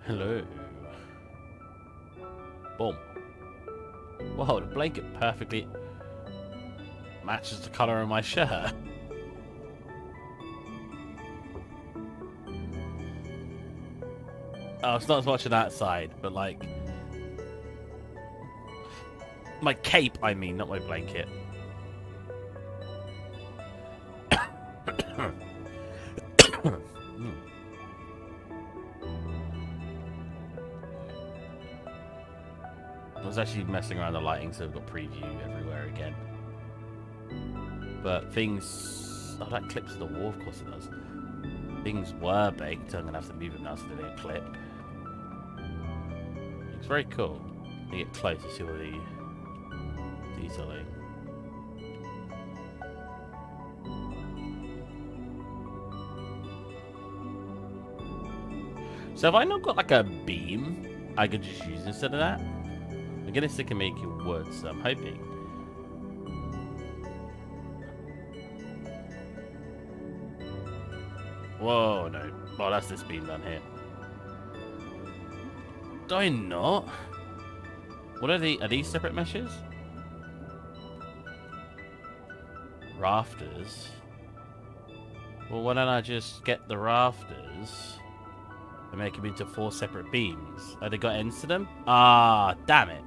Hello. Boom. Whoa, the blanket perfectly matches the color of my shirt. Oh, it's not as much on that side, but like... My cape, I mean, not my blanket. I was actually messing around the lighting, so we've got preview everywhere again. But things... Oh, that clips the wall, of course it does. Things were baked, I'm going to have to move them now so they don't clip. Looks very cool. You get close to see all the detailing. So have I not got like a beam I could just use instead of that? I guess it can make it wood, so I'm hoping. Whoa, no. Well, that's this beam down here. Do I not? What are these separate meshes? Rafters? Well, why don't I just get the rafters and make them into 4 separate beams? Oh, they got ends to them? Ah, damn it.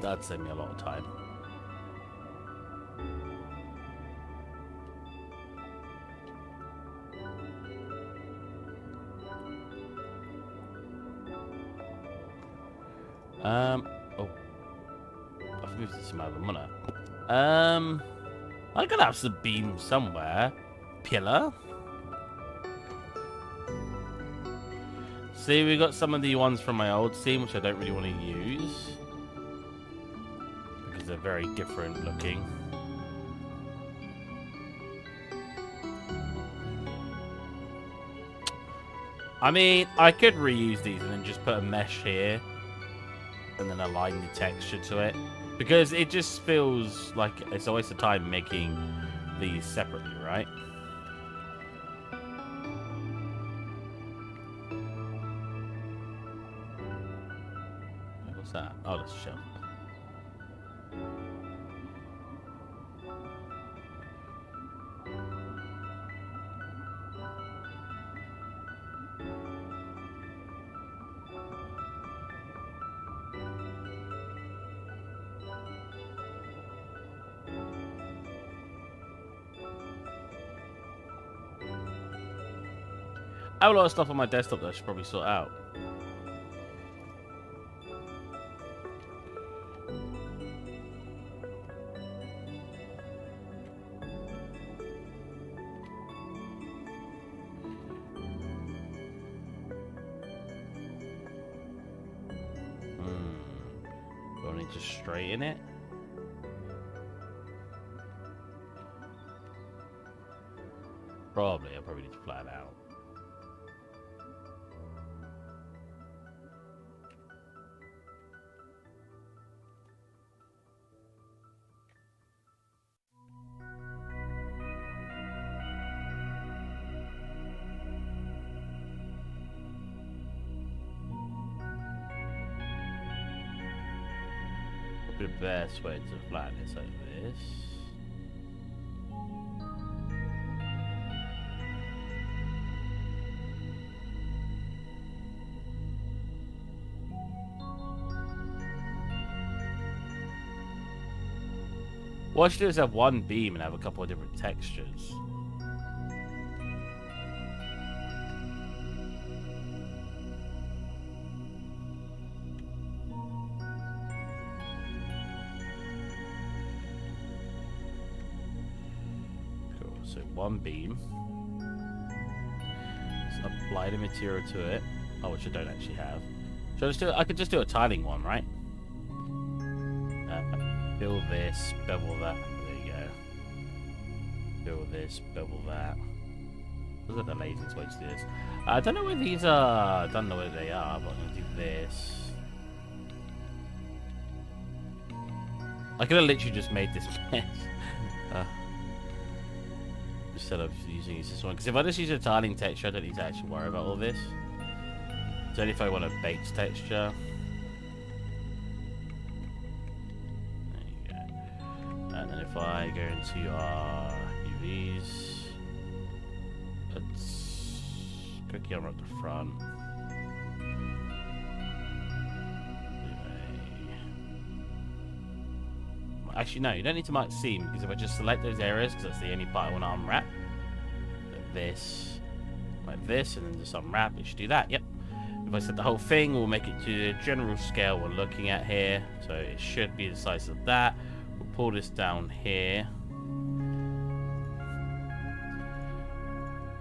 That'd save me a lot of time. Oh. I've moved this to my other monitor. I gotta have some beam somewhere. Pillar. See, we got some of the ones from my old scene, which I don't really want to use. Because they're very different looking. I mean, I could reuse these and then just put a mesh here. And then align the texture to it. Because it just feels like it's a waste of time making these separately, right? What's that? Oh, that's a shell. I have a lot of stuff on my desktop that I should probably sort out. Do I need to straighten it? Probably. I probably need to flatten it out. The best way to flatten this like this. What I should do is have one beam and have a couple of different textures. So one beam. Let's apply the material to it. Oh, which I don't actually have. So I could just do a tiling one, right? Fill this, bevel that. There you go. Fill this, bevel that. Those are the laziest ways to do this. I don't know where these are. I don't know where they are, but I'm gonna do this. I could have literally just made this mess. instead of using this one. Because if I just use a tiling texture, I don't need to actually worry about all this. It's only if I want a baked texture. There you go. And then if I go into our UVs, let's quickly unwrap the front. Actually, no, you don't need to mark seam, because if I just select those areas, because that's the only part I want to unwrap, like this, and then just unwrap, it should do that. Yep. If I set the whole thing, we'll make it to the general scale we're looking at here. So it should be the size of that. We'll pull this down here.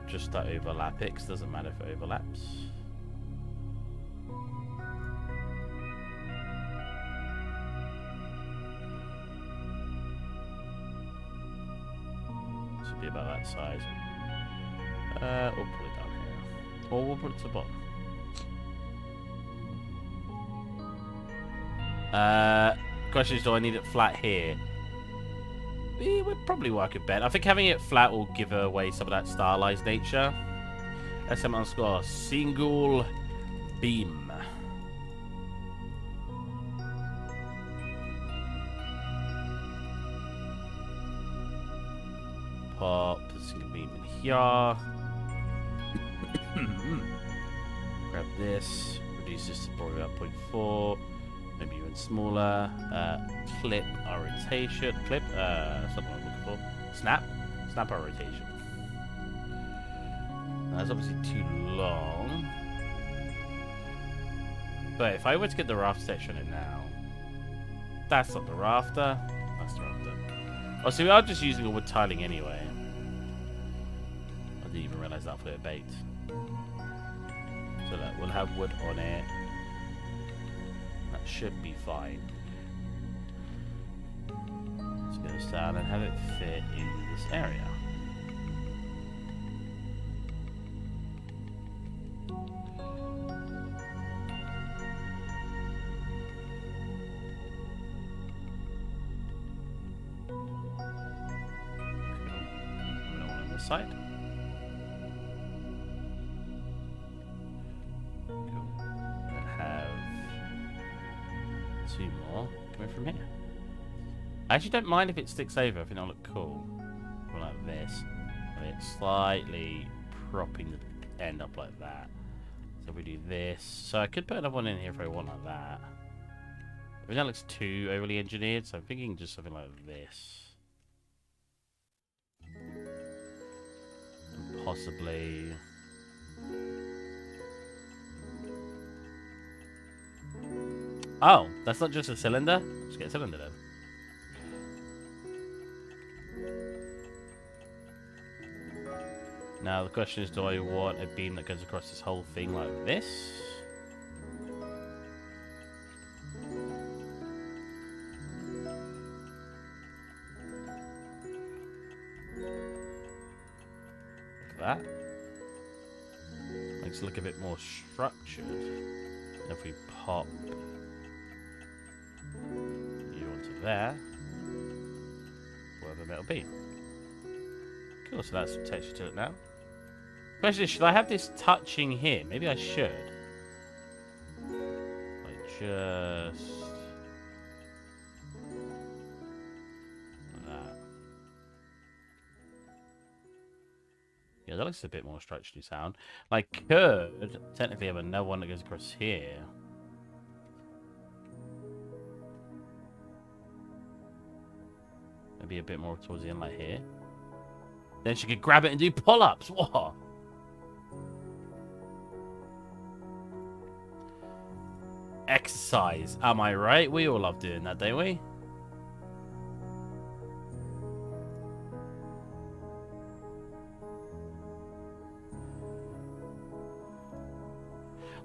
Just to overlap it, because it doesn't matter if it overlaps. Should be about that size. We'll put it down here. Or we'll put it to the bottom. Question is, do I need it flat here? It would probably work a bit. I think having it flat will give away some of that stylized nature. SM_ single beam. Pop the single beam in here. Grab this. Reduce this to probably about 0.4. Maybe even smaller. Clip our rotation. Clip, something I'm looking for. Snap. Snap our rotation. That's obviously too long. But if I were to get the rafter section in now, that's not the rafter. That's the rafter. Oh, so we are just using a wood tiling anyway. I didn't even realize that for a bait. So look, we'll have wood on it. That should be fine. Let's get this down and have it fit in this area. Another one on this side. Two more coming from here. I actually don't mind if it sticks over, if it'll look cool. Or like this. And it's slightly propping the end up like that. So we do this. So I could put another one in here if I want like that. I think that looks too overly engineered, so I'm thinking just something like this. And possibly... Oh, that's not just a cylinder? Let's get a cylinder then. Now the question is, do I want a beam that goes across this whole thing like this? Like that. Makes it look a bit more structured. And if we pop you onto there, we'll have a metal beam. Cool, so that's some texture to it now. Question is, should I have this touching here? Maybe I should. Like just like that. Yeah, that looks a bit more structurally sound. Like could technically have another one that goes across here. Maybe a bit more towards the end, like here. Then she could grab it and do pull-ups. What? Exercise. Am I right? We all love doing that, don't we?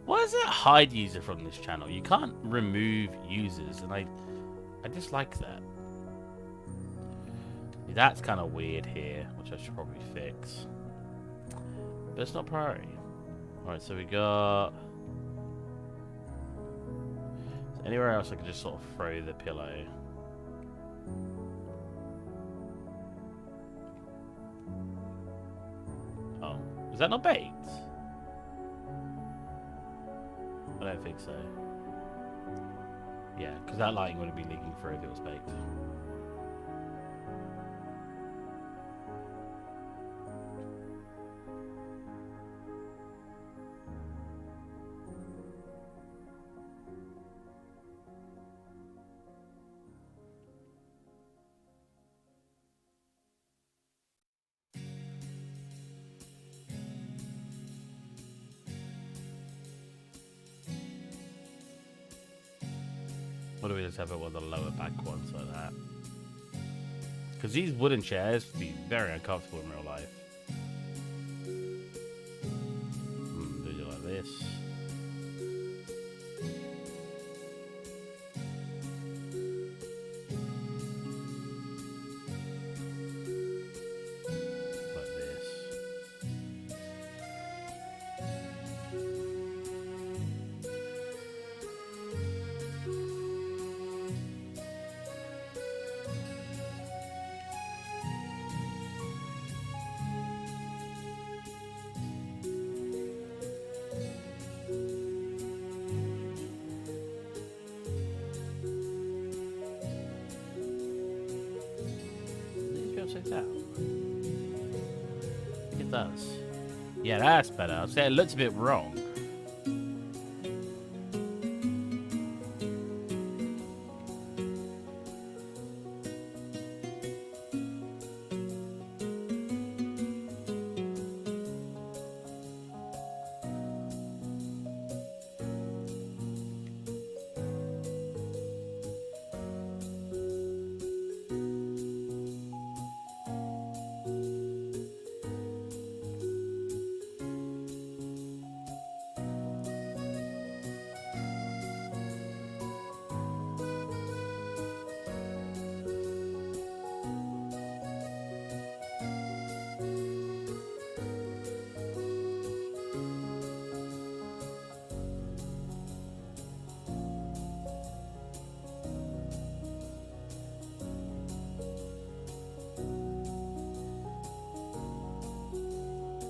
Why does it hide user from this channel? You can't remove users, and I just like that. That's kind of weird here, which I should probably fix. But it's not priority. Alright, so we got... Is there anywhere else I could just sort of throw the pillow? Is that not baked? I don't think so. Yeah, because that lighting wouldn't be leaking through if it was baked. What do we just have it with the lower back ones like that? Because these wooden chairs would be very uncomfortable in real life. Do you like this? Like this. Check out. I think it does. Yeah, that's better. I'd say it looks a bit wrong.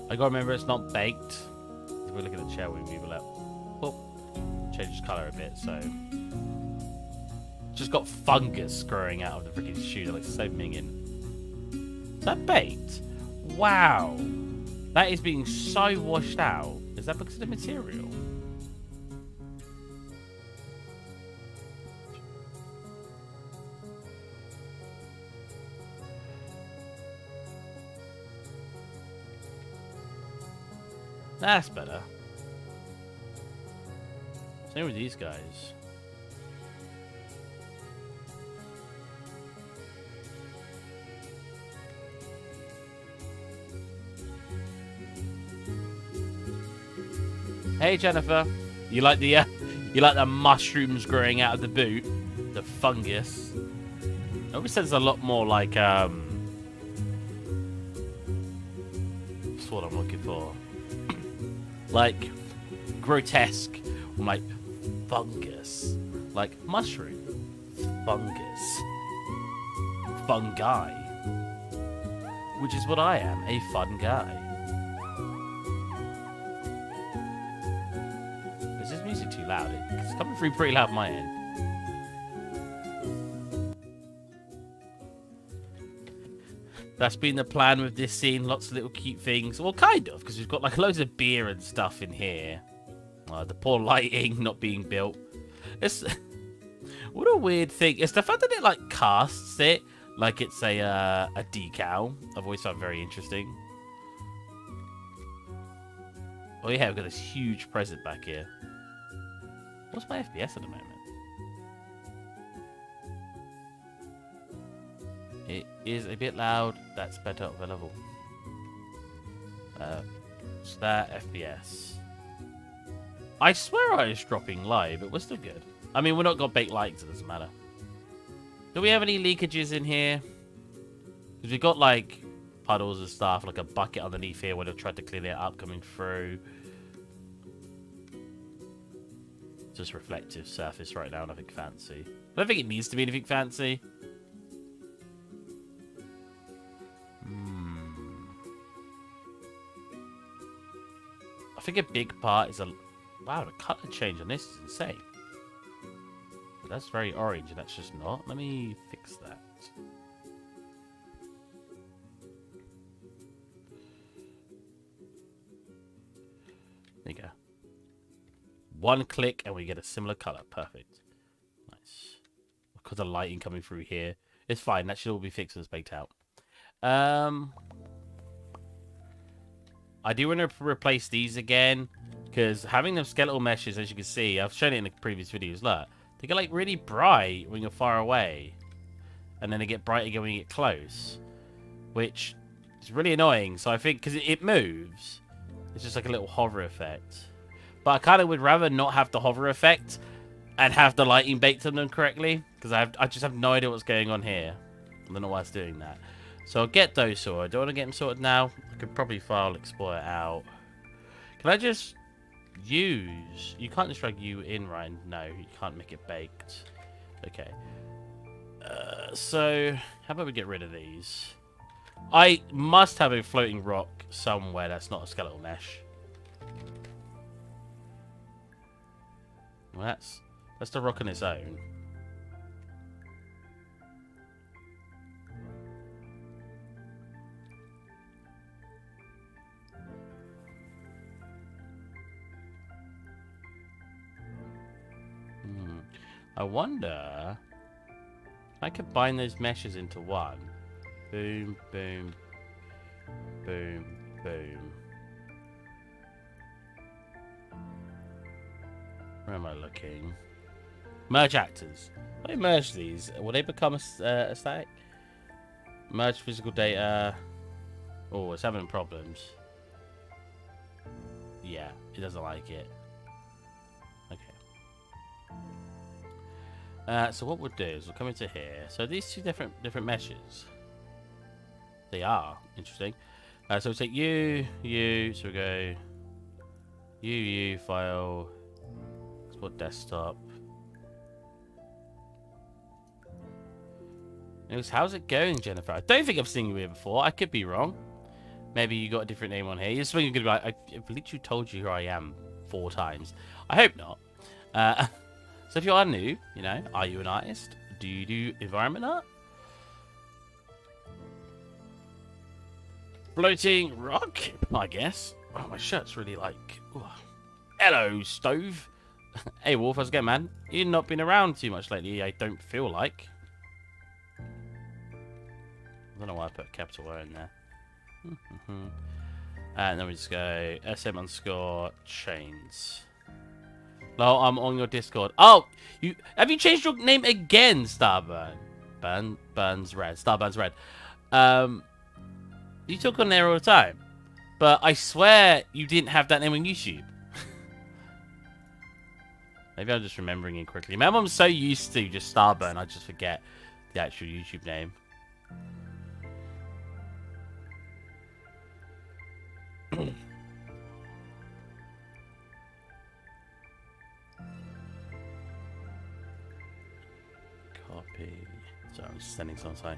I gotta remember it's not baked. If we look at the chair, we move it up. Oh, changes color a bit, so. Just got fungus growing out of the freaking shoe that looks so minging. Is that baked? Wow. That is being so washed out. Is that because of the material? That's better. Same with these guys. Hey Jennifer, you like the mushrooms growing out of the boot, the fungus. It always sounds a lot more like that's what I'm looking for. Like grotesque, like fungus, like mushroom, fungus, fungi, which is what I am, a fun guy. Is this music too loud? It's coming through pretty loud on my end. That's been the plan with this scene. Lots of little cute things. Well, kind of, because we've got like loads of beer and stuff in here. The poor lighting not being built. It's what a weird thing. It's the fact that it like casts it like it's a decal. I've always found very interesting. Oh yeah, we've got this huge present back here. What's my FPS at the moment? It is a bit loud. That's better available. So that FPS. I swear I was dropping live, but we're still good. I mean, we're not got baked lights, so it doesn't matter. Do we have any leakages in here? Because we've got like puddles and stuff, like a bucket underneath here when I've tried to clean it up coming through. Just reflective surface right now, nothing fancy. I don't think it needs to be anything fancy. think a big part is a... Wow, the color change on this is insane. But that's very orange, and that's just not. Let me fix that. There you go. One click, and we get a similar color. Perfect. Nice. Because of lighting coming through here. It's fine. That should all be fixed and baked out. I do want to replace these again, because having them skeletal meshes, as you can see, I've shown it in the previous videos, look, they get like really bright when you're far away, and then they get bright again when you get close, which is really annoying. So I think, because it moves, it's just like a little hover effect. But I kind of would rather not have the hover effect and have the lighting baked on them correctly, because I just have no idea what's going on here. I don't know why it's doing that. So I'll get those sorted. Do I want to get them sorted now? I could probably file export out. Can I just use... You can't just drag you in, right? No, you can't make it baked. Okay. So, how about we get rid of these? I must have a floating rock somewhere that's not a skeletal mesh. Well, that's the rock on its own. I wonder if I could bind those meshes into one. Boom, boom, boom, boom. Where am I looking? Merge actors. When I merge these, will they become a static? Merge physical data. Oh, it's having problems. Yeah, it doesn't like it. So what we'll do is we'll come into here. So these two different meshes. They are interesting. So we'll take you. So we go you file, export desktop. Anyways, how's it going, Jennifer? I don't think I've seen you here before. I could be wrong. Maybe you got a different name on here. You're swinging good. I've literally told you who I am 4 times. I hope not. So if you are new, you know, are you an artist? Do you do environment art? Floating rock, I guess. Oh, my shirt's really like... Ooh. Hello, Stove. Hey, Wolf, how's it going, man? You've not been around too much lately, I don't feel like. I don't know why I put a capital O in there. And then we just go SM_chains. No, I'm on your Discord. Oh, have you changed your name again, Starburn? Burns Red. Starburns Red. You talk on there all the time, but I swear you didn't have that name on YouTube. Maybe I'm just remembering it quickly. Maybe I'm so used to just Starburn, I just forget the actual YouTube name. Copy. Sorry, I'm just sending something. Sorry.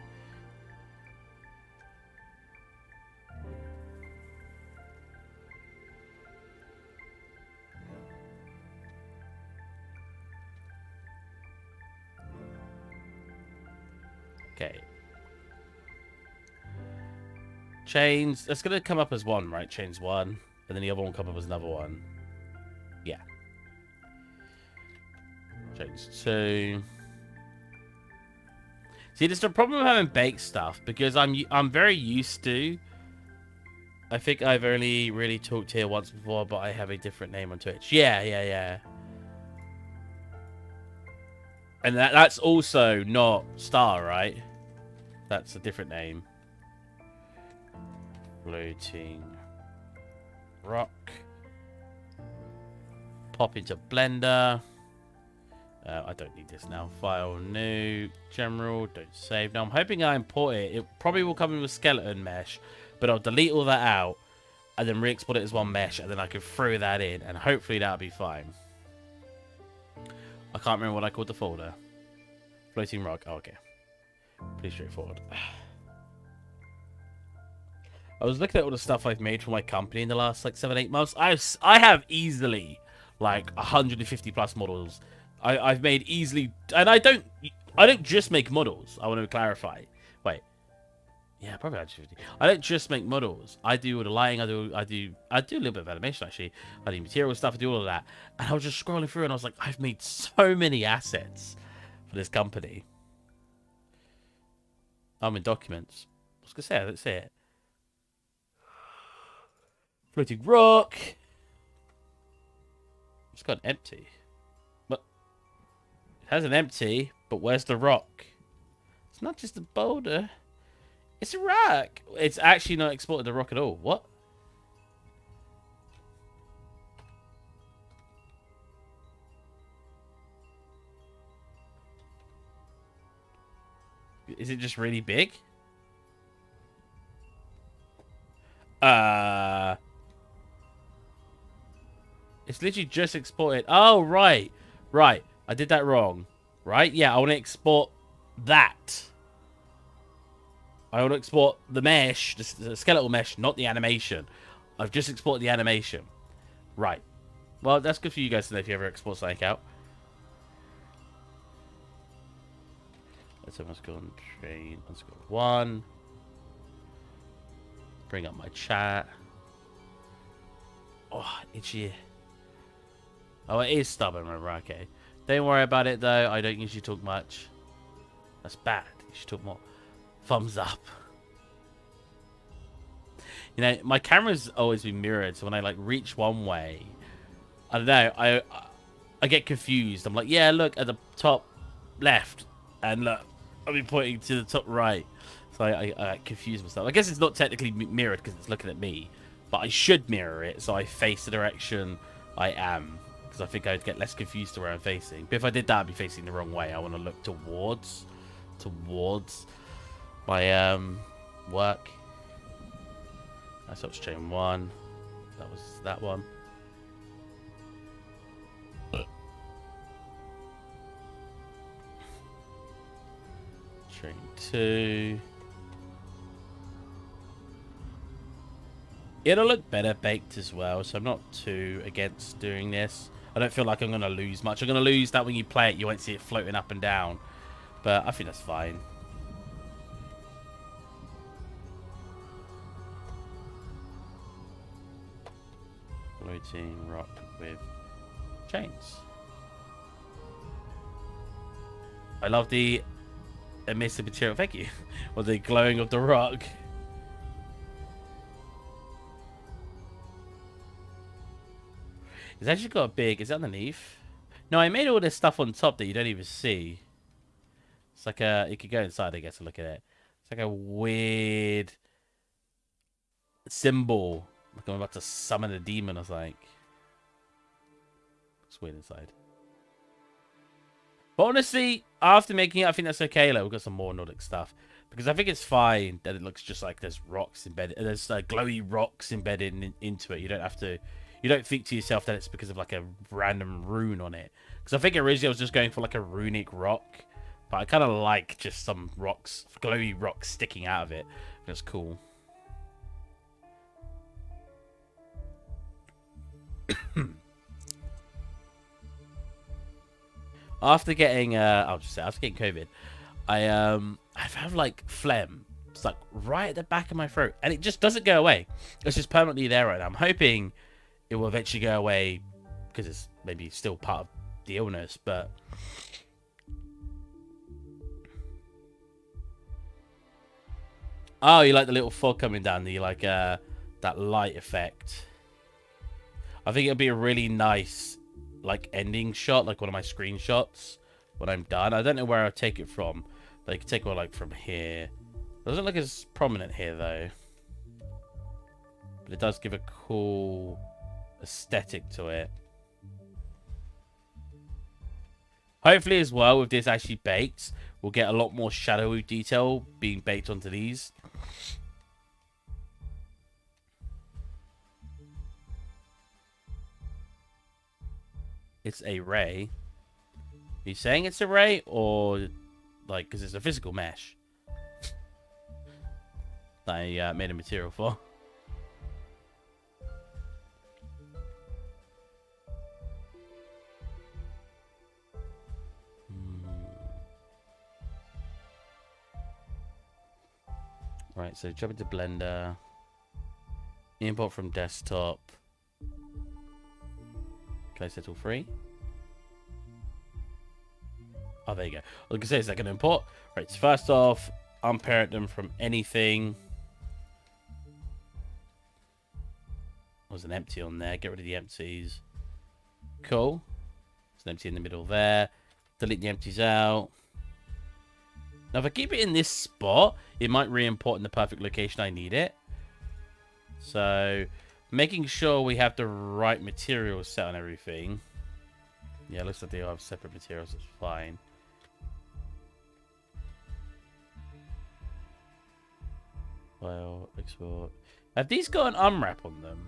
Okay. Chains. That's going to come up as one, right? Chains 1. And then the other one will come up as another one. Yeah. Chains 2. See, there's the problem with having baked stuff, because I'm very used to... I think I've only really talked here once before, but I have a different name on Twitch. Yeah. And that's also not Star, right? That's a different name. Floating rock. Pop into Blender. I don't need this now. File, new, general, don't save. Now I'm hoping I import it. It probably will come in with skeleton mesh, but I'll delete all that out and then re-export it as one mesh, and then I can throw that in, and hopefully that'll be fine. I can't remember what I called the folder. Floating rock. Oh, okay. Pretty straightforward. I was looking at all the stuff I've made for my company in the last like 7-8 months. I have easily like 150 plus models. I've made easily, and I don't just make models. I want to clarify. Wait, yeah, probably 150. I don't just make models. I do all the lighting. I do a little bit of animation actually. I do material stuff. I do all of that. And I was just scrolling through, and I was like, I've made so many assets for this company. I'm in documents. I was gonna say, let's see it. Floating rock. It's got an empty. But it has an empty, but where's the rock? It's not just a boulder. It's a rock. It's actually not exported the rock at all. What? Is it just really big? It's literally just exported. Oh, right. Right. I did that wrong. Right? Yeah, I want to export that. I want to export the mesh, the skeletal mesh, not the animation. I've just exported the animation. Right. Well, that's good for you guys to know if you ever export something out. Let's go on train. Let's go 1. Bring up my chat. Oh, itchy. Oh, it is stubborn, remember? Okay. Don't worry about it, though. I don't usually talk much. That's bad. You should talk more. Thumbs up. You know, my camera's always been mirrored, so when I, like, reach one way, I don't know, I get confused. I'm like, yeah, look, at the top left, and look, I'll be pointing to the top right. So I confuse myself. I guess it's not technically mirrored because it's looking at me, but I should mirror it so I face the direction I am. Because I think I'd get less confused to where I'm facing. But if I did that, I'd be facing the wrong way. I want to look towards my work. That's up chain 1. That was that one. Train 2. It'll look better baked as well, so I'm not too against doing this. I don't feel like I'm going to lose much. I'm going to lose that when you play it, you won't see it floating up and down. But I think that's fine. Floating rock with chains. I love the emissive material. Thank you. Or the glowing of the rock. It's actually got a big... Is it underneath? No, I made all this stuff on top that you don't even see. It's like a... You could go inside, I guess, and look at it. It's like a weird symbol. Like I'm about to summon a demon or something. Looks weird inside. But honestly, after making it, I think that's okay. Like, we've got some more Nordic stuff. Because I think it's fine that it looks just like there's rocks embedded. There's glowy rocks embedded into it. You don't have to... You don't think to yourself that it's because of like a random rune on it. Because I think originally I was just going for like a runic rock. But I kind of like just some rocks, glowy rocks sticking out of it. That's cool. After getting, I'll just say, after getting COVID, I've had like phlegm. It's like right at the back of my throat. And it just doesn't go away. It's just permanently there right now. I'm hoping it will eventually go away because it's maybe still part of the illness, but oh, you like the little fog coming down, you like that light effect. I think it'll be a really nice like ending shot, like one of my screenshots when I'm done. I don't know where I'll take it from, but you can take one like from here. It doesn't look as prominent here though, but it does give a cool aesthetic to it. Hopefully as well with this actually baked, we'll get a lot more shadowy detail being baked onto these. It's a ray. Are you saying it's a ray or like because it's a physical mesh that I made a material for? Right, so jump into Blender. Import from desktop. Can I set all three? Oh, there you go. I was going to say, is that going to import? Right, so first off, unparent them from anything. There's an empty on there. Get rid of the empties. Cool. There's an empty in the middle there. Delete the empties out. Now, if I keep it in this spot, it might re-import in the perfect location I need it. So, making sure we have the right materials set on everything. Yeah, looks like they all have separate materials. That's fine. File, export. Have these got an unwrap on them?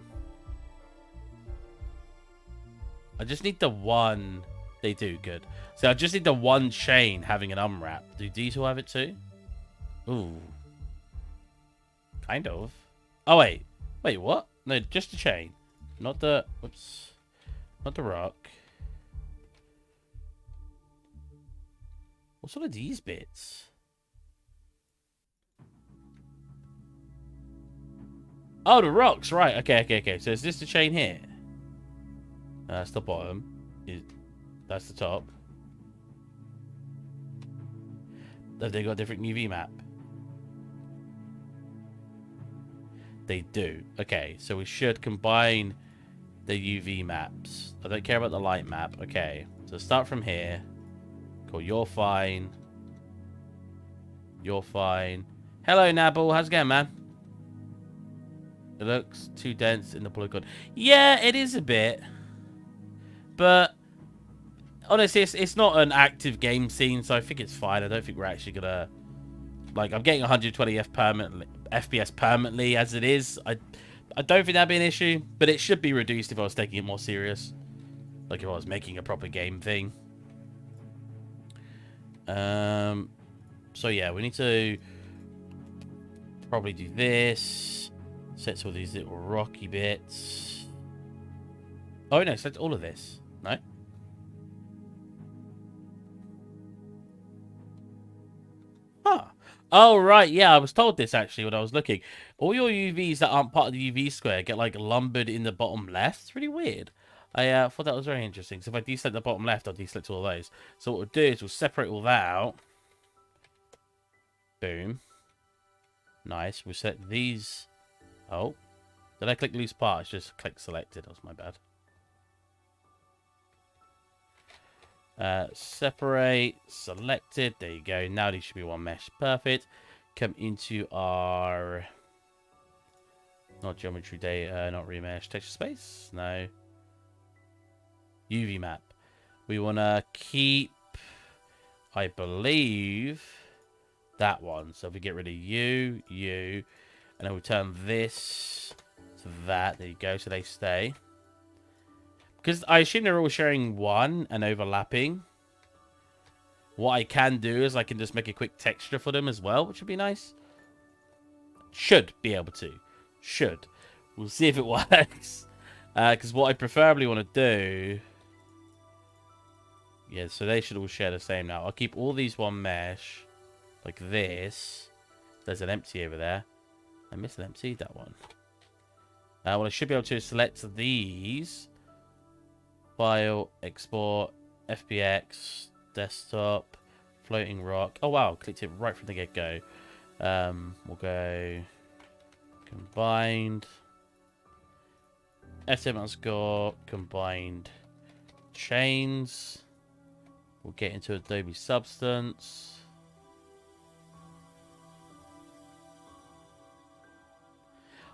I just need the one. They do, good. So I just need the one chain having an unwrap. Do these all have it too? Ooh. Kind of. Oh, wait. Wait, what? No, just the chain. Not the... Whoops. Not the rock. What's all of these bits? Oh, the rocks. Right. Okay. So is this the chain here? That's the bottom. That's the top. Have they got a different UV map? They do. Okay, so we should combine the UV maps. I don't care about the light map. Okay, so start from here. Cool, you're fine. You're fine. Hello, Nabble. How's it going, man? It looks too dense in the polygon. Yeah, it is a bit. But honestly, it's not an active game scene, so I think it's fine. I don't think we're actually gonna... Like, I'm getting 120 FPS permanently as it is. I don't think that'd be an issue, but it should be reduced if I was taking it more serious. Like if I was making a proper game thing. So yeah, we need to probably do this. Set all these little rocky bits. Oh no, set all of this. No? Huh. Oh, right. Yeah, I was told this, actually, when I was looking. All your UVs that aren't part of the UV square get, like, lumbered in the bottom left. It's really weird. I thought that was very interesting. So if I deselect the bottom left, I'll deselect all those. So what we'll do is we'll separate all that out. Boom. Nice. We'll set these... Oh. Did I click loose parts? Just click selected. That was my bad. Separate, selected. There you go. Now these should be one mesh. Perfect. Come into our... Not geometry data, not remesh. Texture space? No. UV map. We want to keep, I believe, that one. So if we get rid of you, and then we turn this to that. There you go. So they stay. Because I assume they're all sharing one and overlapping. What I can do is I can just make a quick texture for them as well, which would be nice. Should be able to. Should. We'll see if it works. Because what I preferably want to do... Yeah, so they should all share the same now. I'll keep all these one mesh. Like this. There's an empty over there. I missed an empty, that one. What I should be able to select these... File, export, FBX, desktop, floating rock. Oh wow, clicked it right from the get-go. We'll go combined. SM_ combined chains. We'll get into Adobe Substance.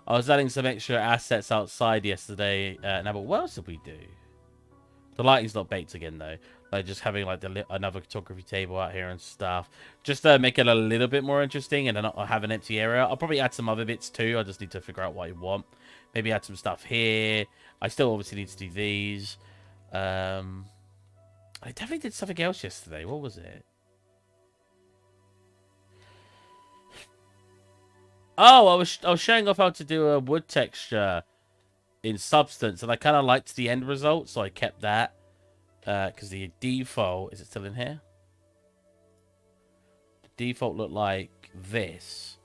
I was adding some extra assets outside yesterday. Now, but what else did we do? The lighting's not baked again, though. Like, just having, like, another photography table out here and stuff. Just to make it a little bit more interesting and then not have an empty area. I'll probably add some other bits, too. I just need to figure out what I want. Maybe add some stuff here. I still obviously need to do these. I definitely did something else yesterday. What was it? Oh, I was showing off how to do a wood texture in Substance, and I kind of liked the end result, so I kept that. Because the default... Is it still in here? The default looked like this.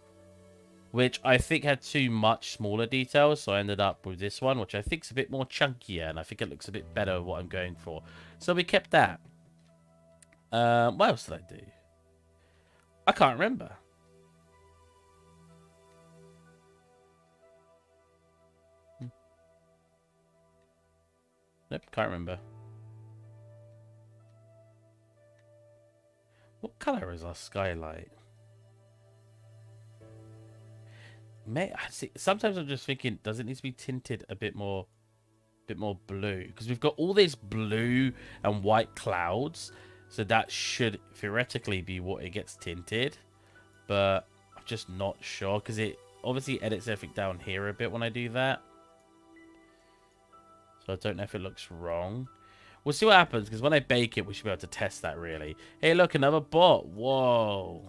which I think had too much smaller details, so I ended up with this one, which I think is a bit more chunkier, and I think it looks a bit better what I'm going for. So we kept that. What else did I do? I can't remember. Nope, can't remember. What color is our skylight? Sometimes I'm just thinking, does it need to be tinted a bit more blue? Because we've got all these blue and white clouds, so that should theoretically be what it gets tinted. But I'm just not sure, because it obviously edits everything down here a bit when I do that. So I don't know if it looks wrong. We'll see what happens, because when I bake it, we should be able to test that, really. Hey, look, another bot. Whoa.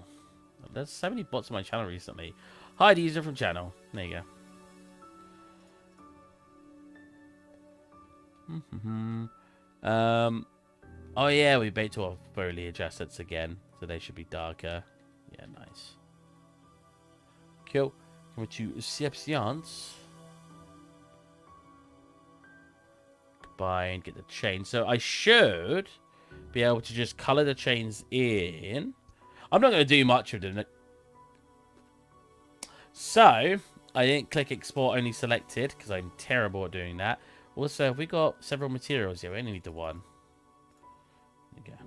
There's so many bots on my channel recently. Hi, user from channel. There you go. Oh, yeah, we baked all our foliage assets again, so they should be darker. Yeah, nice. Cool. Coming to Science. Combine, get the chain. So I should be able to just color the chains in. I'm not going to do much of them. So I didn't click export only selected because I'm terrible at doing that. Also, have we got several materials here? We only need the one. There you go.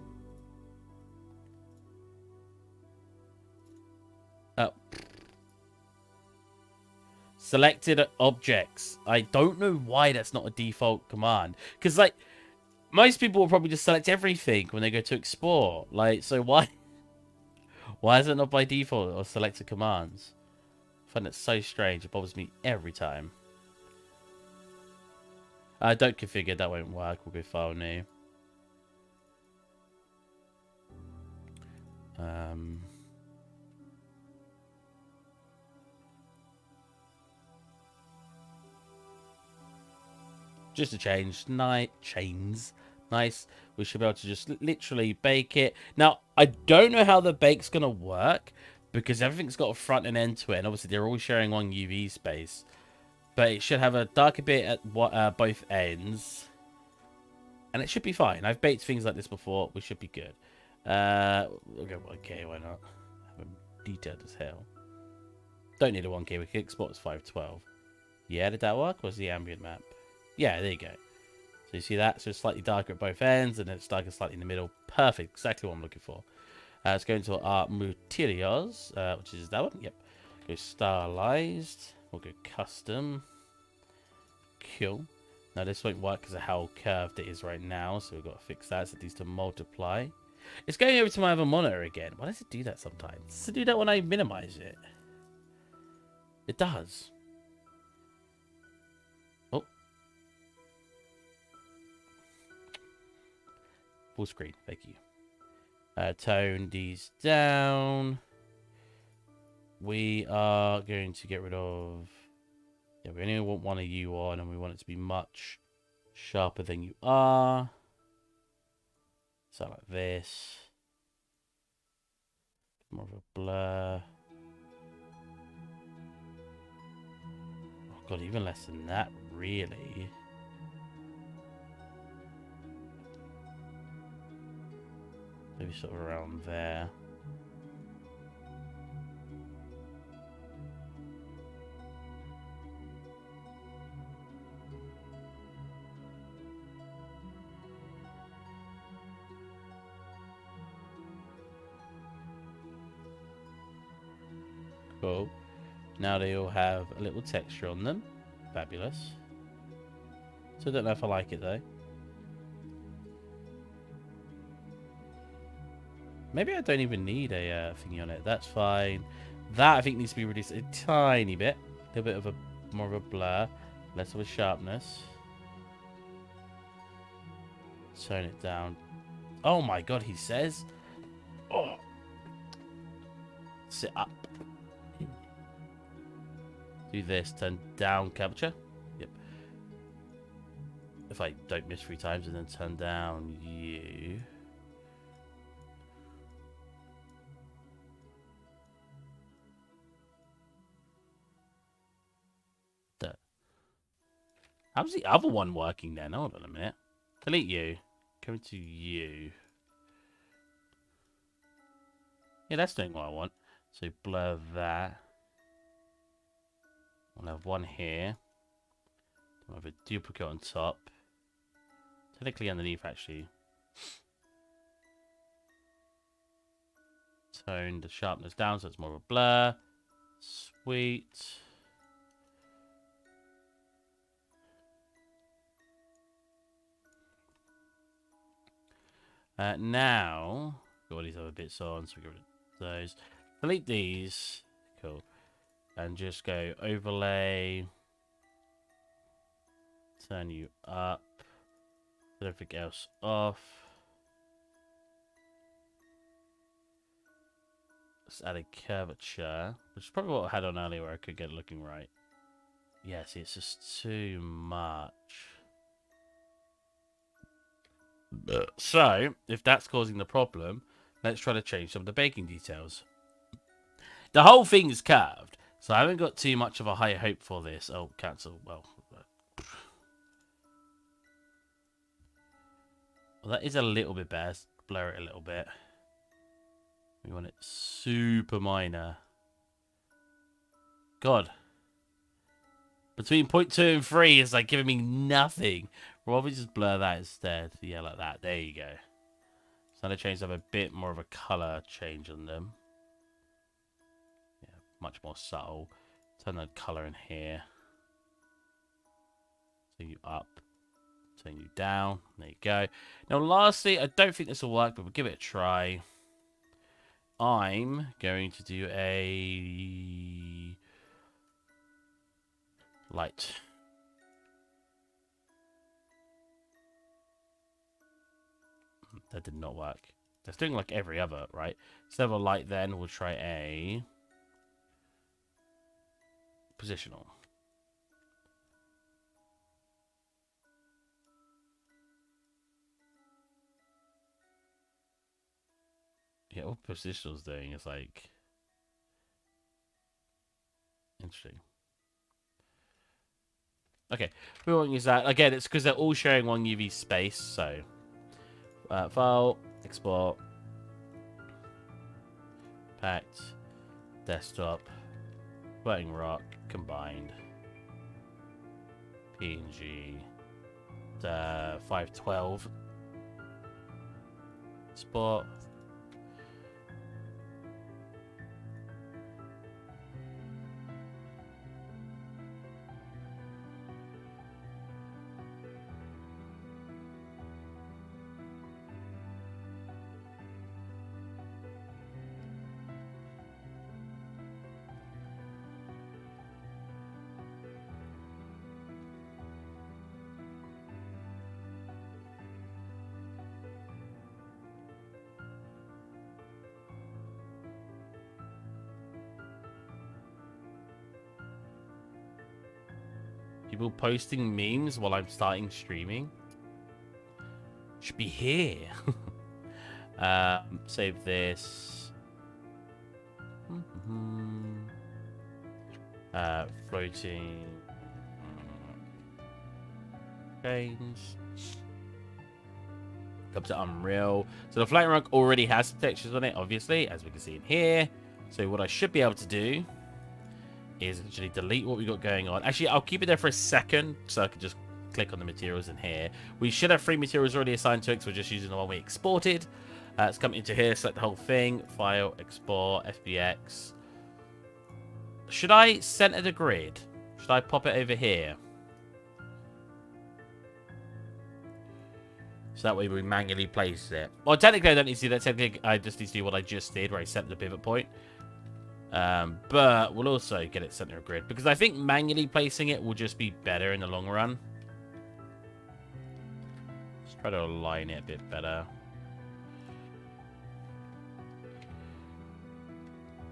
Oh. Selected objects. I don't know why that's not a default command. Because, like, most people will probably just select everything when they go to export. Like, so why is it not by default or selected commands? I find it so strange. It bothers me every time. Don't configure. That won't work. We'll go file new. Just a change. Chains. Nice. We should be able to just literally bake it. Now, I don't know how the bake's going to work because everything's got a front and end to it. And obviously, they're all sharing one UV space. But it should have a darker bit at both ends. And it should be fine. I've baked things like this before. We should be good. We'll go 1K. Why not? Have them detailed as hell. Don't need a 1K. We can export as 512. Yeah, did that work? What's the ambient map? Yeah, there you go. So you see that? So it's slightly darker at both ends, and it's darker slightly in the middle. Perfect. Exactly what I'm looking for. Let's go into our materials, which is that one. Yep. Go stylized. We'll go custom. Cool. Now this won't work because of how curved it is right now, so we've got to fix that. So it needs to multiply. It's going over to my other monitor again. Why does it do that sometimes? Does it do that when I minimize it? It does. Full screen, thank you. Tone these down. We are going to get rid of... Yeah, we only want one of you on, and we want it to be much sharper than you are. So like this. More of a blur. Oh god, even less than that, really. Maybe sort of around there. Cool. Now they all have a little texture on them. Fabulous. So I don't know if I like it though. Maybe I don't even need a thingy on it. That's fine. That I think needs to be reduced a tiny bit. A little bit of a more of a blur. Less of a sharpness. Tone it down. Oh my god, he says. Oh. Sit up. Do this. Turn down capture. Yep. If I don't miss 3 times and then turn down you. How's the other one working then? Hold on a minute. Delete you. Come to you. Yeah, that's doing what I want. So blur that. I'll have one here. I'll have a duplicate on top. Technically underneath, actually. Tone the sharpness down so it's more of a blur. Sweet. Now, got all these other bits on, so we get rid of those. Delete these. Cool. And just go overlay. Turn you up. Put everything else off. Let's add a curvature, which is probably what I had on earlier where I could get it looking right. Yeah, see, it's just too much. So, if that's causing the problem, let's try to change some of the baking details. The whole thing is curved, so I haven't got too much of a high hope for this. Oh, cancel. Well, that is a little bit better. Let's blur it a little bit. We want it super minor. God. Between 0.2 and 3 is like giving me nothing. We'll probably just blur that instead. Yeah, like that. There you go. So the chains have a bit more of a color change on them. Yeah, much more subtle. Turn the color in here. Turn you up. Turn you down. There you go. Now, lastly, I don't think this will work, but we'll give it a try. I'm going to do a light. That did not work. That's doing like every other, right? Instead of a light, then we'll try a positional. Yeah, what positional's doing is like interesting. Okay, we won't use that again. It's because they're all sharing one UV space. So, file, export, packed, desktop, floating rock, combined, PNG, 512, export. People posting memes while I'm starting streaming. Should be here. Save this. Floating. Change. Come to Unreal. So the floating rock already has some textures on it, obviously, as we can see in here. So what I should be able to do is actually delete what we got going on. Actually, I'll keep it there for a second so I can just click on the materials in here. We should have 3 materials already assigned to it because we're just using the one we exported. Let's come into here, select the whole thing, file, export, FBX. Should I center the grid? Should I pop it over here? So that way we manually place it. Well, technically I don't need to do that. Technically I just need to do what I just did where I set the pivot point. But we'll also get it center of grid because I think manually placing it will just be better in the long run. Let's try to align it a bit better.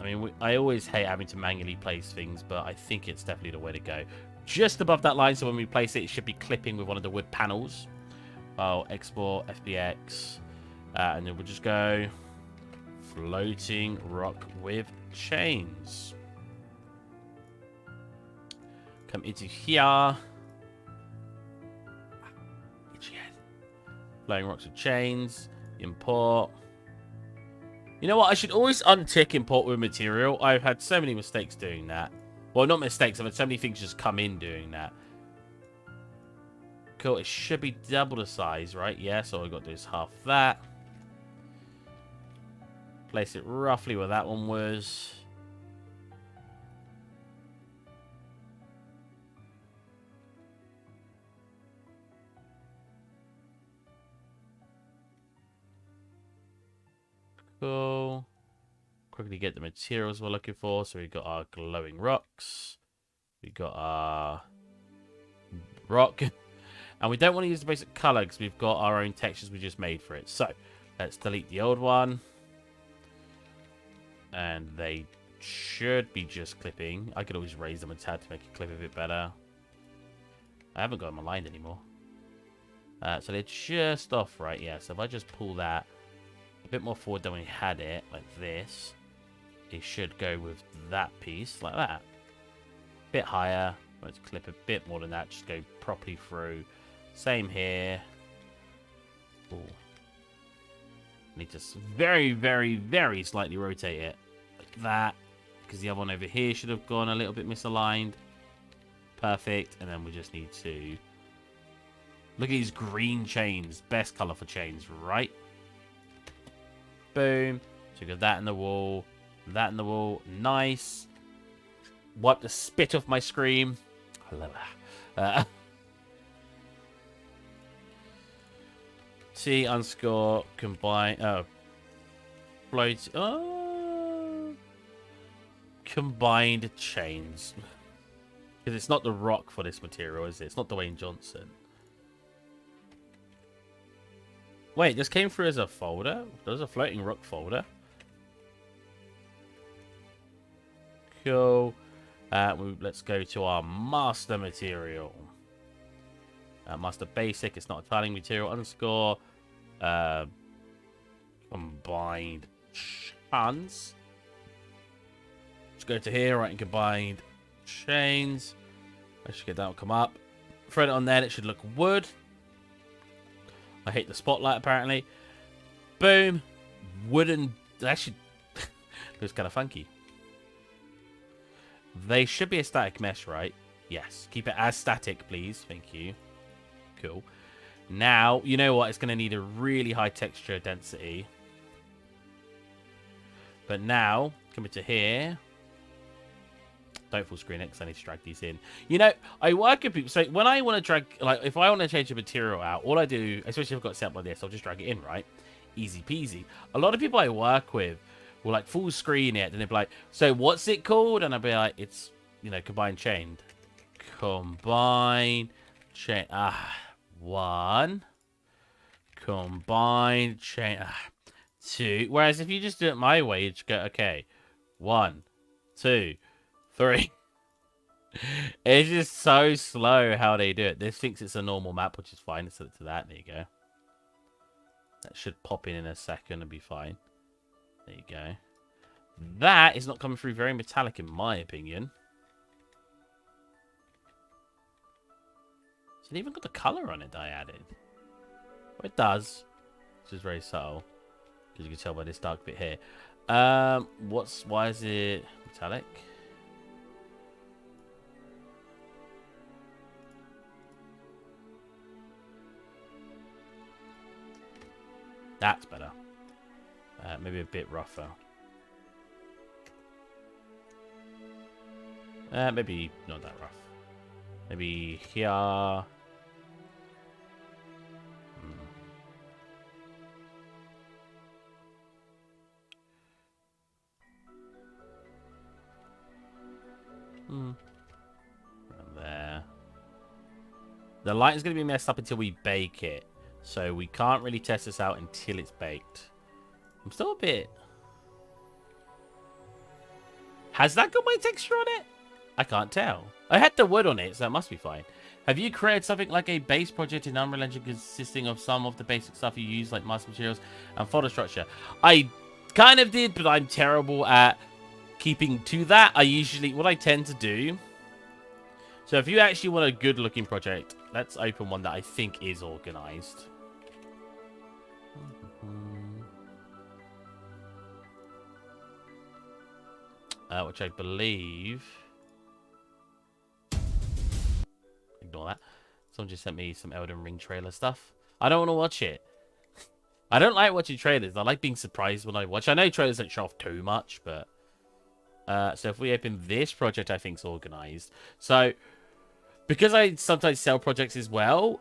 I mean, I always hate having to manually place things, but I think it's definitely the way to go. Just above that line, so when we place it, it should be clipping with one of the wood panels. I'll export FBX, and then we'll just go floating rock with chains. Come into here. Floating rocks with chains. Import. You know what? I should always untick import with material. I've had so many mistakes doing that. Well, not mistakes. I've had so many things just come in doing that. Cool. It should be double the size, right? Yeah, so all I've got to do is half that. Place it roughly where that one was. Cool. Quickly get the materials we're looking for. So we've got our glowing rocks. We've got our rock. And we don't want to use the basic color because we've got our own textures we just made for it. So let's delete the old one. And they should be just clipping. I could always raise them a tad to make it clip a bit better. I haven't got them aligned anymore. So they're just off, right? Yeah, so if I just pull that a bit more forward than we had it, like this, it should go with that piece, like that. A bit higher. Let's clip a bit more than that. Just go properly through. Same here. Ooh. Need to very, very, very slightly rotate it. Like that. Because the other one over here should have gone a little bit misaligned. Perfect. And then we just need to... Look at these green chains. Best color for chains, right? Boom. So we got that in the wall. That in the wall. Nice. Wipe the spit off my screen. T underscore combine. Float. Combined chains. Because it's not the rock for this material, is it? It's not Dwayne Johnson. Wait, this came through as a folder? There's a floating rock folder. Cool. Let's go to our master material. Master basic. It's not a tiling material. Underscore. Combined chance. Let's go to here. Right, and combined chains. I should get that one come up. Thread it on there. It should look wood. I hate the spotlight, apparently. Boom. Wooden... Actually, looks kind of funky. They should be a static mesh, right? Yes. Keep it as static, please. Thank you. Cool. Now, you know what? It's going to need a really high texture density. But now, coming to here... Don't full screen it because I need to drag these in. You know, I work with people. So when I want to drag, like, if I want to change the material out, all I do, especially if I've got it set up like this, I'll just drag it in, right? Easy peasy. A lot of people I work with will, like, full screen it, and they'll be like, so what's it called? And I'll be like, it's, you know, combined chained. Combined chain. One. Combined chain. Two. Whereas if you just do it my way, you just go, okay, 1, 2, 3. It's just so slow how they do it. This thinks it's a normal map, which is fine. Let's set it to that. There you go. That should pop in a second and be fine. There you go. That is not coming through very metallic, in my opinion. Has it even got the color on it that I added? Well, it does. Which is very subtle. Because you can tell by this dark bit here. Why is it metallic? That's better. Maybe a bit rougher. Maybe not that rough. Maybe here. And there. The light is going to be messed up until we bake it. So we can't really test this out until it's baked. I'm still a bit... Has that got my texture on it? I can't tell. I had the wood on it, so it must be fine. Have you created something like a base project in Unreal Engine consisting of some of the basic stuff you use, like master materials and folder structure? I kind of did, but I'm terrible at keeping to that. What I tend to do... So if you actually want a good looking project, let's open one that I think is organized. Which I believe... Ignore that. Someone just sent me some Elden Ring trailer stuff. I don't want to watch it. I don't like watching trailers. I like being surprised when I watch. I know trailers don't show off too much, but... so if we open this project, I think is organized. So, because I sometimes sell projects as well,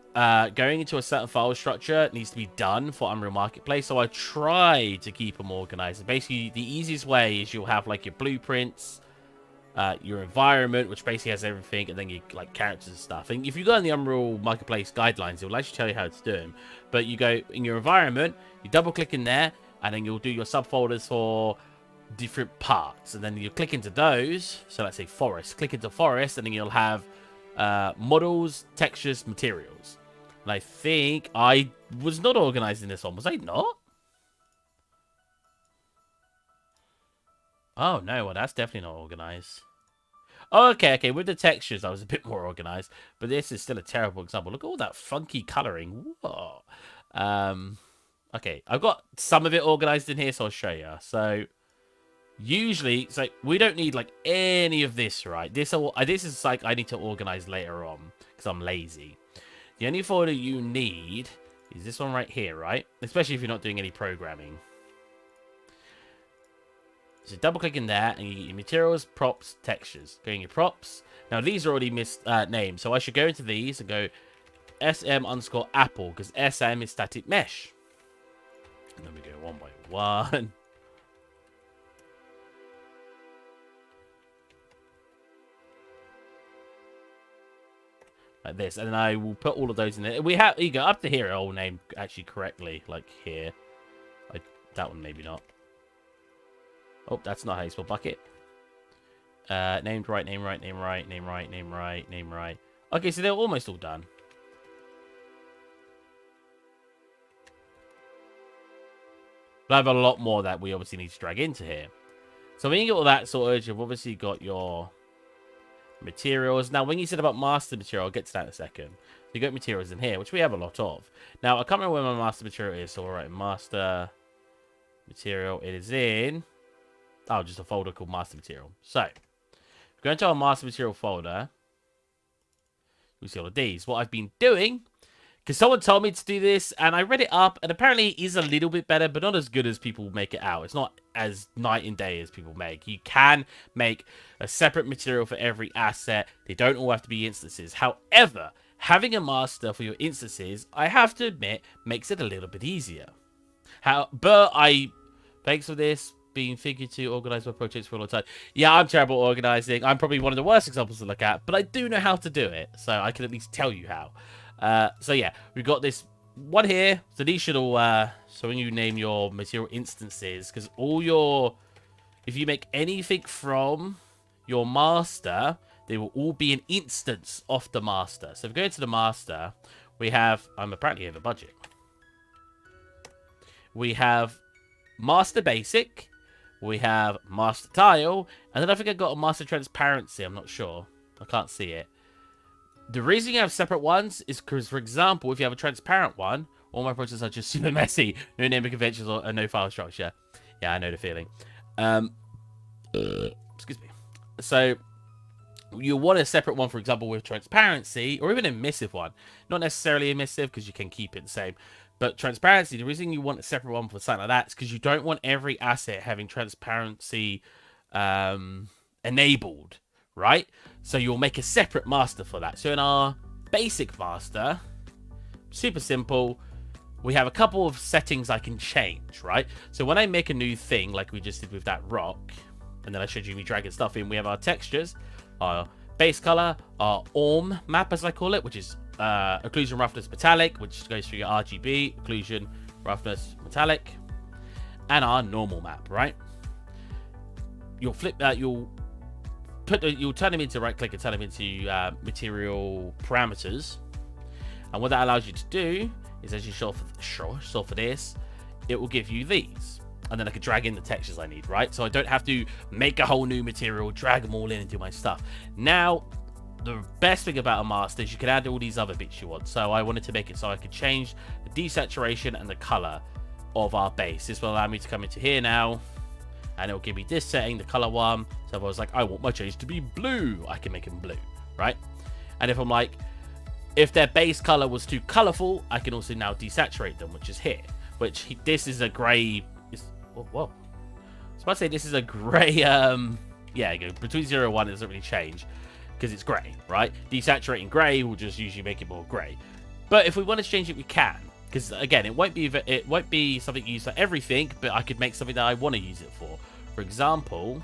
going into a certain file structure needs to be done for Unreal Marketplace. So I try to keep them organized. And basically, the easiest way is you'll have like your blueprints, your environment, which basically has everything, and then you like characters and stuff. And if you go in the Unreal Marketplace guidelines, it will actually tell you how to do them. But you go in your environment, you double click in there, and then you'll do your subfolders for different parts, and then you click into those. So let's say forest, click into forest, and then you'll have models, textures, materials. And I think I was not organized in this one. Was I not? Oh no, well that's definitely not organized. Oh, okay, with the textures I was a bit more organized, but this is still a terrible example. Look at all that funky coloring. Whoa. Okay, I've got some of it organized in here, so I'll show you. So usually, so we don't need like any of this, right? This is like I need to organize later on because I'm lazy. The only folder you need is this one right here, right? Especially if you're not doing any programming. So double click in there and you get your materials, props, textures. Go in your props. Now these are already named, so I should go into these and go SM_Apple because SM is static mesh. And then we go one by one. Like this, and then I will put all of those in there. We have, you go up to here, all named actually correctly, like here. That one maybe not. Oh, that's not how you spell bucket. Named right, name right, name right, name right, name right, name right. Okay, so they're almost all done. But I have a lot more that we obviously need to drag into here. So when you get all that sorted, you've obviously got your materials. Now, when you said about master material, I'll get to that in a second. You got materials in here, which we have a lot of. Now, I can't remember where my master material is, so alright, master material. It is in... Oh, just a folder called master material. So, go into our master material folder. We see all of these. What I've been doing, because someone told me to do this, and I read it up, and apparently it is a little bit better, but not as good as people make it out. It's not as night and day as people make. You can make a separate material for every asset. They don't all have to be instances. However, having a master for your instances, I have to admit, makes it a little bit easier. Thanks for this. Being figured to organize my projects for a long time. Yeah, I'm terrible at organizing. I'm probably one of the worst examples to look at, but I do know how to do it, so I can at least tell you how. So yeah, we've got this one here. So these should all, so when you name your material instances, because if you make anything from your master, they will all be an instance of the master. So if we go into the master, we have, I'm apparently over budget. We have master basic. We have master tile, and then I think I got a master transparency. I'm not sure. I can't see it. The reason you have separate ones is because, for example, if you have a transparent one, all my projects are just super messy. No naming conventions or no file structure. Yeah, I know the feeling. Excuse me. So you want a separate one, for example, with transparency, or even a emissive one. Not necessarily emissive because you can keep it the same. But transparency, the reason you want a separate one for something like that is because you don't want every asset having transparency enabled, right? So you'll make a separate master for that. So in our basic master, super simple, we have a couple of settings I can change, right? So when I make a new thing, like we just did with that rock, and then I showed you me dragging stuff in, we have our textures, our base color, our ORM map, as I call it, which is occlusion, roughness, metallic, which goes through your RGB, occlusion, roughness, metallic, and our normal map, right? You'll flip that, you'll turn them into right click and turn them into material parameters. And what that allows you to do is, as you solve for this, it will give you these. And then I can drag in the textures I need, right? So I don't have to make a whole new material, drag them all in and do my stuff. Now, the best thing about a master is you can add all these other bits you want. So I wanted to make it so I could change the desaturation and the color of our base. This will allow me to come into here now, and it'll give me this setting, the color one. So if I was like, I want my change to be blue, I can make them blue, right? And if I'm like, if their base color was too colorful, I can also now desaturate them, which is here. This is a gray. Whoa. I was about to say this is a gray. Yeah, between 0 and 1, it doesn't really change because it's gray, right? Desaturating gray will just usually make it more gray. But if we want to change it, we can. Because again, it won't be something used for everything, but I could make something that I want to use it for. For example,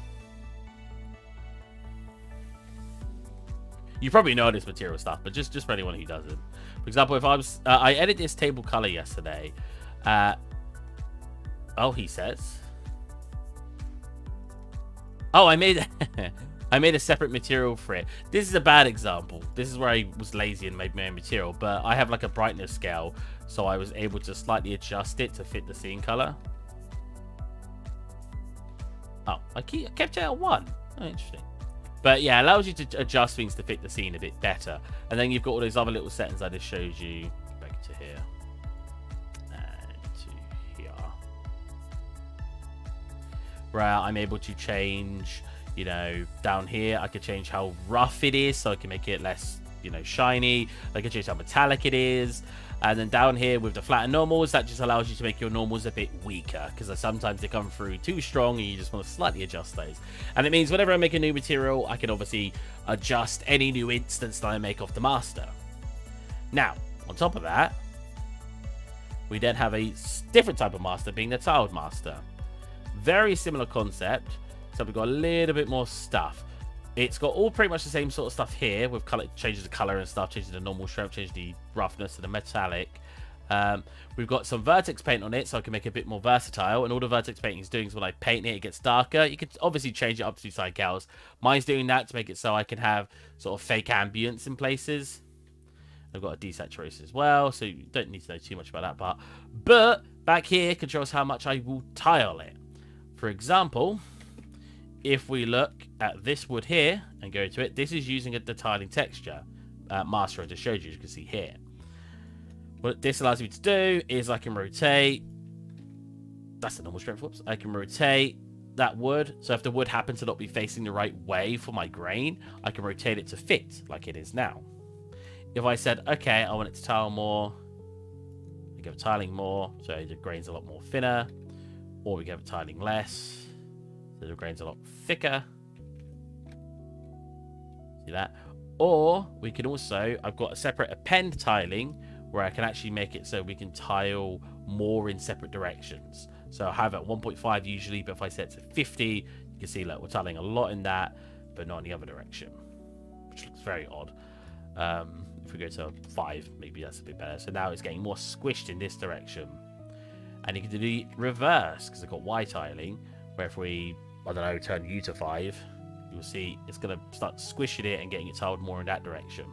you probably know this material stuff, but just for anyone who doesn't. For example, if I edited this table color yesterday. Oh, he says. Oh, I made a separate material for it. This is a bad example. This is where I was lazy and made my own material, but I have like a brightness scale, so I was able to slightly adjust it to fit the scene color. Oh, I kept it at 1. Oh, interesting. But yeah, it allows you to adjust things to fit the scene a bit better. And then you've got all those other little settings I just showed you. Back to here. And to here. Where I'm able to change, you know, down here, I could change how rough it is, so I can make it less, you know, shiny. I can change how metallic it is. And then down here with the flatten normals, that just allows you to make your normals a bit weaker, because sometimes they come through too strong and you just want to slightly adjust those. And it means whenever I make a new material, I can obviously adjust any new instance that I make off the master. Now, on top of that, we then have a different type of master, being the tiled master. Very similar concept, so we've got a little bit more stuff. It's got all pretty much the same sort of stuff here with color, changes the color and stuff, changing the normal strength, changing the roughness to the metallic. We've got some vertex paint on it, so I can make it a bit more versatile. And all the vertex painting is doing is when I paint it, it gets darker. You could obviously change it up to 2 sidecals. Mine's doing that to make it so I can have sort of fake ambience in places. I've got a desaturation as well, so you don't need to know too much about that part. But back here controls how much I will tile it. For example, if we look at this wood here and go to it, this is using the tiling texture master I just showed you. As you can see here. What this allows me to do is I can rotate. That's the normal strength. Whoops. I can rotate that wood. So if the wood happens to not be facing the right way for my grain, I can rotate it to fit like it is now. If I said, okay, I want it to tile more, we go tiling more, so the grain's a lot more thinner, or we go tiling less. The grain's a lot thicker. See that? Or we can also, I've got a separate append tiling where I can actually make it so we can tile more in separate directions. So I have it at 1.5 usually, but if I set it to 50, you can see like we're tiling a lot in that, but not in the other direction, which looks very odd. If we go to 5, maybe that's a bit better. So now it's getting more squished in this direction. And you can do the reverse because I've got Y tiling, where if we, I don't know, turn U to 5, you'll see it's going to start squishing it and getting it tiled more in that direction.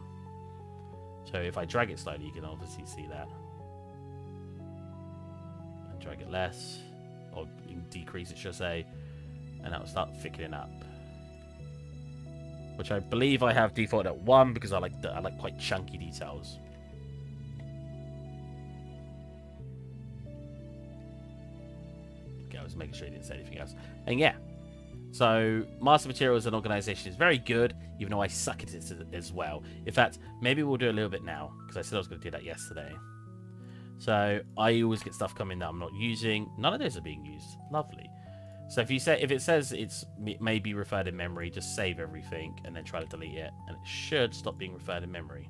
So if I drag it slightly, you can obviously see that. And drag it less, or decrease it, should I say, and that will start thickening up. Which I believe I have default at 1 because I like quite chunky details. Okay, I was making sure you didn't say anything else. And yeah, so Master Materials and Organization is very good, even though I suck at it as well. In fact, maybe we'll do a little bit now, because I said I was going to do that yesterday. So I always get stuff coming that I'm not using. None of those are being used. Lovely. So if it says it may be referred in memory, just save everything and then try to delete it, and it should stop being referred in memory.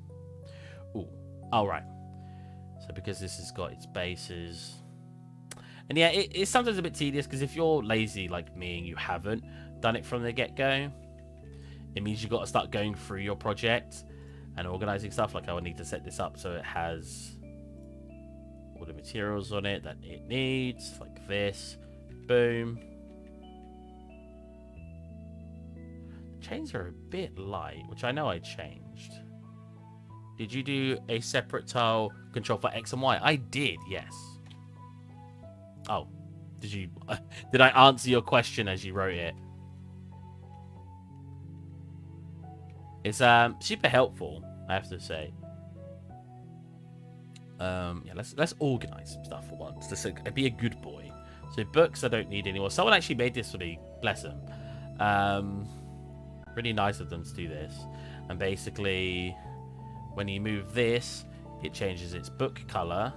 Ooh, all right. So because this has got its bases. And yeah, it's sometimes a bit tedious because if you're lazy like me and you haven't done it from the get-go, it means you've got to start going through your project and organizing stuff. Like I would need to set this up so it has all the materials on it that it needs, like this. Boom. The chains are a bit light, which I know I changed. Did you do a separate tile control for X and Y? I did, yes. Oh, did you? Did I answer your question as you wrote it? It's super helpful, I have to say. Yeah, let's organize some stuff for once. Let's be a good boy. So books I don't need anymore. Someone actually made this for me. Bless them. Really nice of them to do this. And basically, when you move this, it changes its book color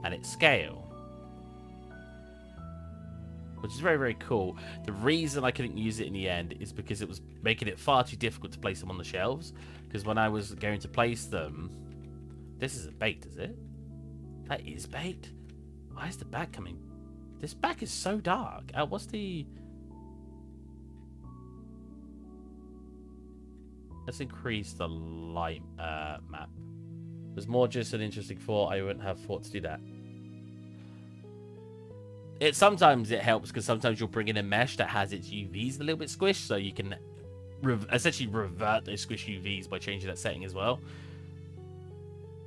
and its scale, which is very, very cool. The reason I couldn't use it in the end is because it was making it far too difficult to place them on the shelves. Because when I was going to place them, this isn't baked, is it? That is baked. Why is the back coming? This back is so dark. What's the? Let's increase the light map. There's more just an interesting thought. I wouldn't have thought to do that. Sometimes it helps because sometimes you'll bring in a mesh that has its UVs a little bit squished, so you can essentially revert those squish UVs by changing that setting as well.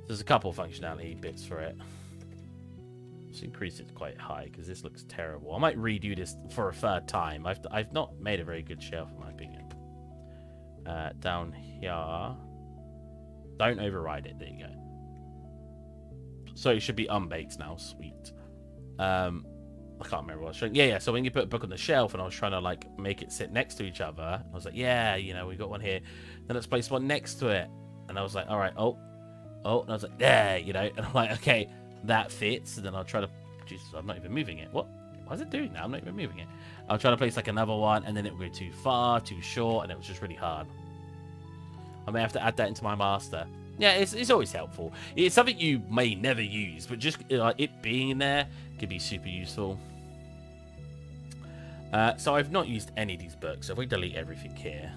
There's a couple of functionality bits for it. Let's increase it quite high because this looks terrible. I might redo this for a third time. I've not made a very good shelf in my opinion. Down here, don't override it. There you go. So it should be unbaked now. Sweet. I can't remember what I was showing. Yeah. So when you put a book on the shelf, and I was trying to like make it sit next to each other, I was like, yeah, you know, we got one here. Then let's place one next to it, and I was like, all right, oh, and I was like, yeah, you know, and I'm like, okay, that fits. And then I'll try to. Jesus, I'm not even moving it. What? Why is it doing that? I'm not even moving it. I'll try to place like another one, and then it will go too far, too short, and it was just really hard. I may have to add that into my master. Yeah, it's always helpful. It's something you may never use, but just it being in there could be super useful. So I've not used any of these books. So if we delete everything here,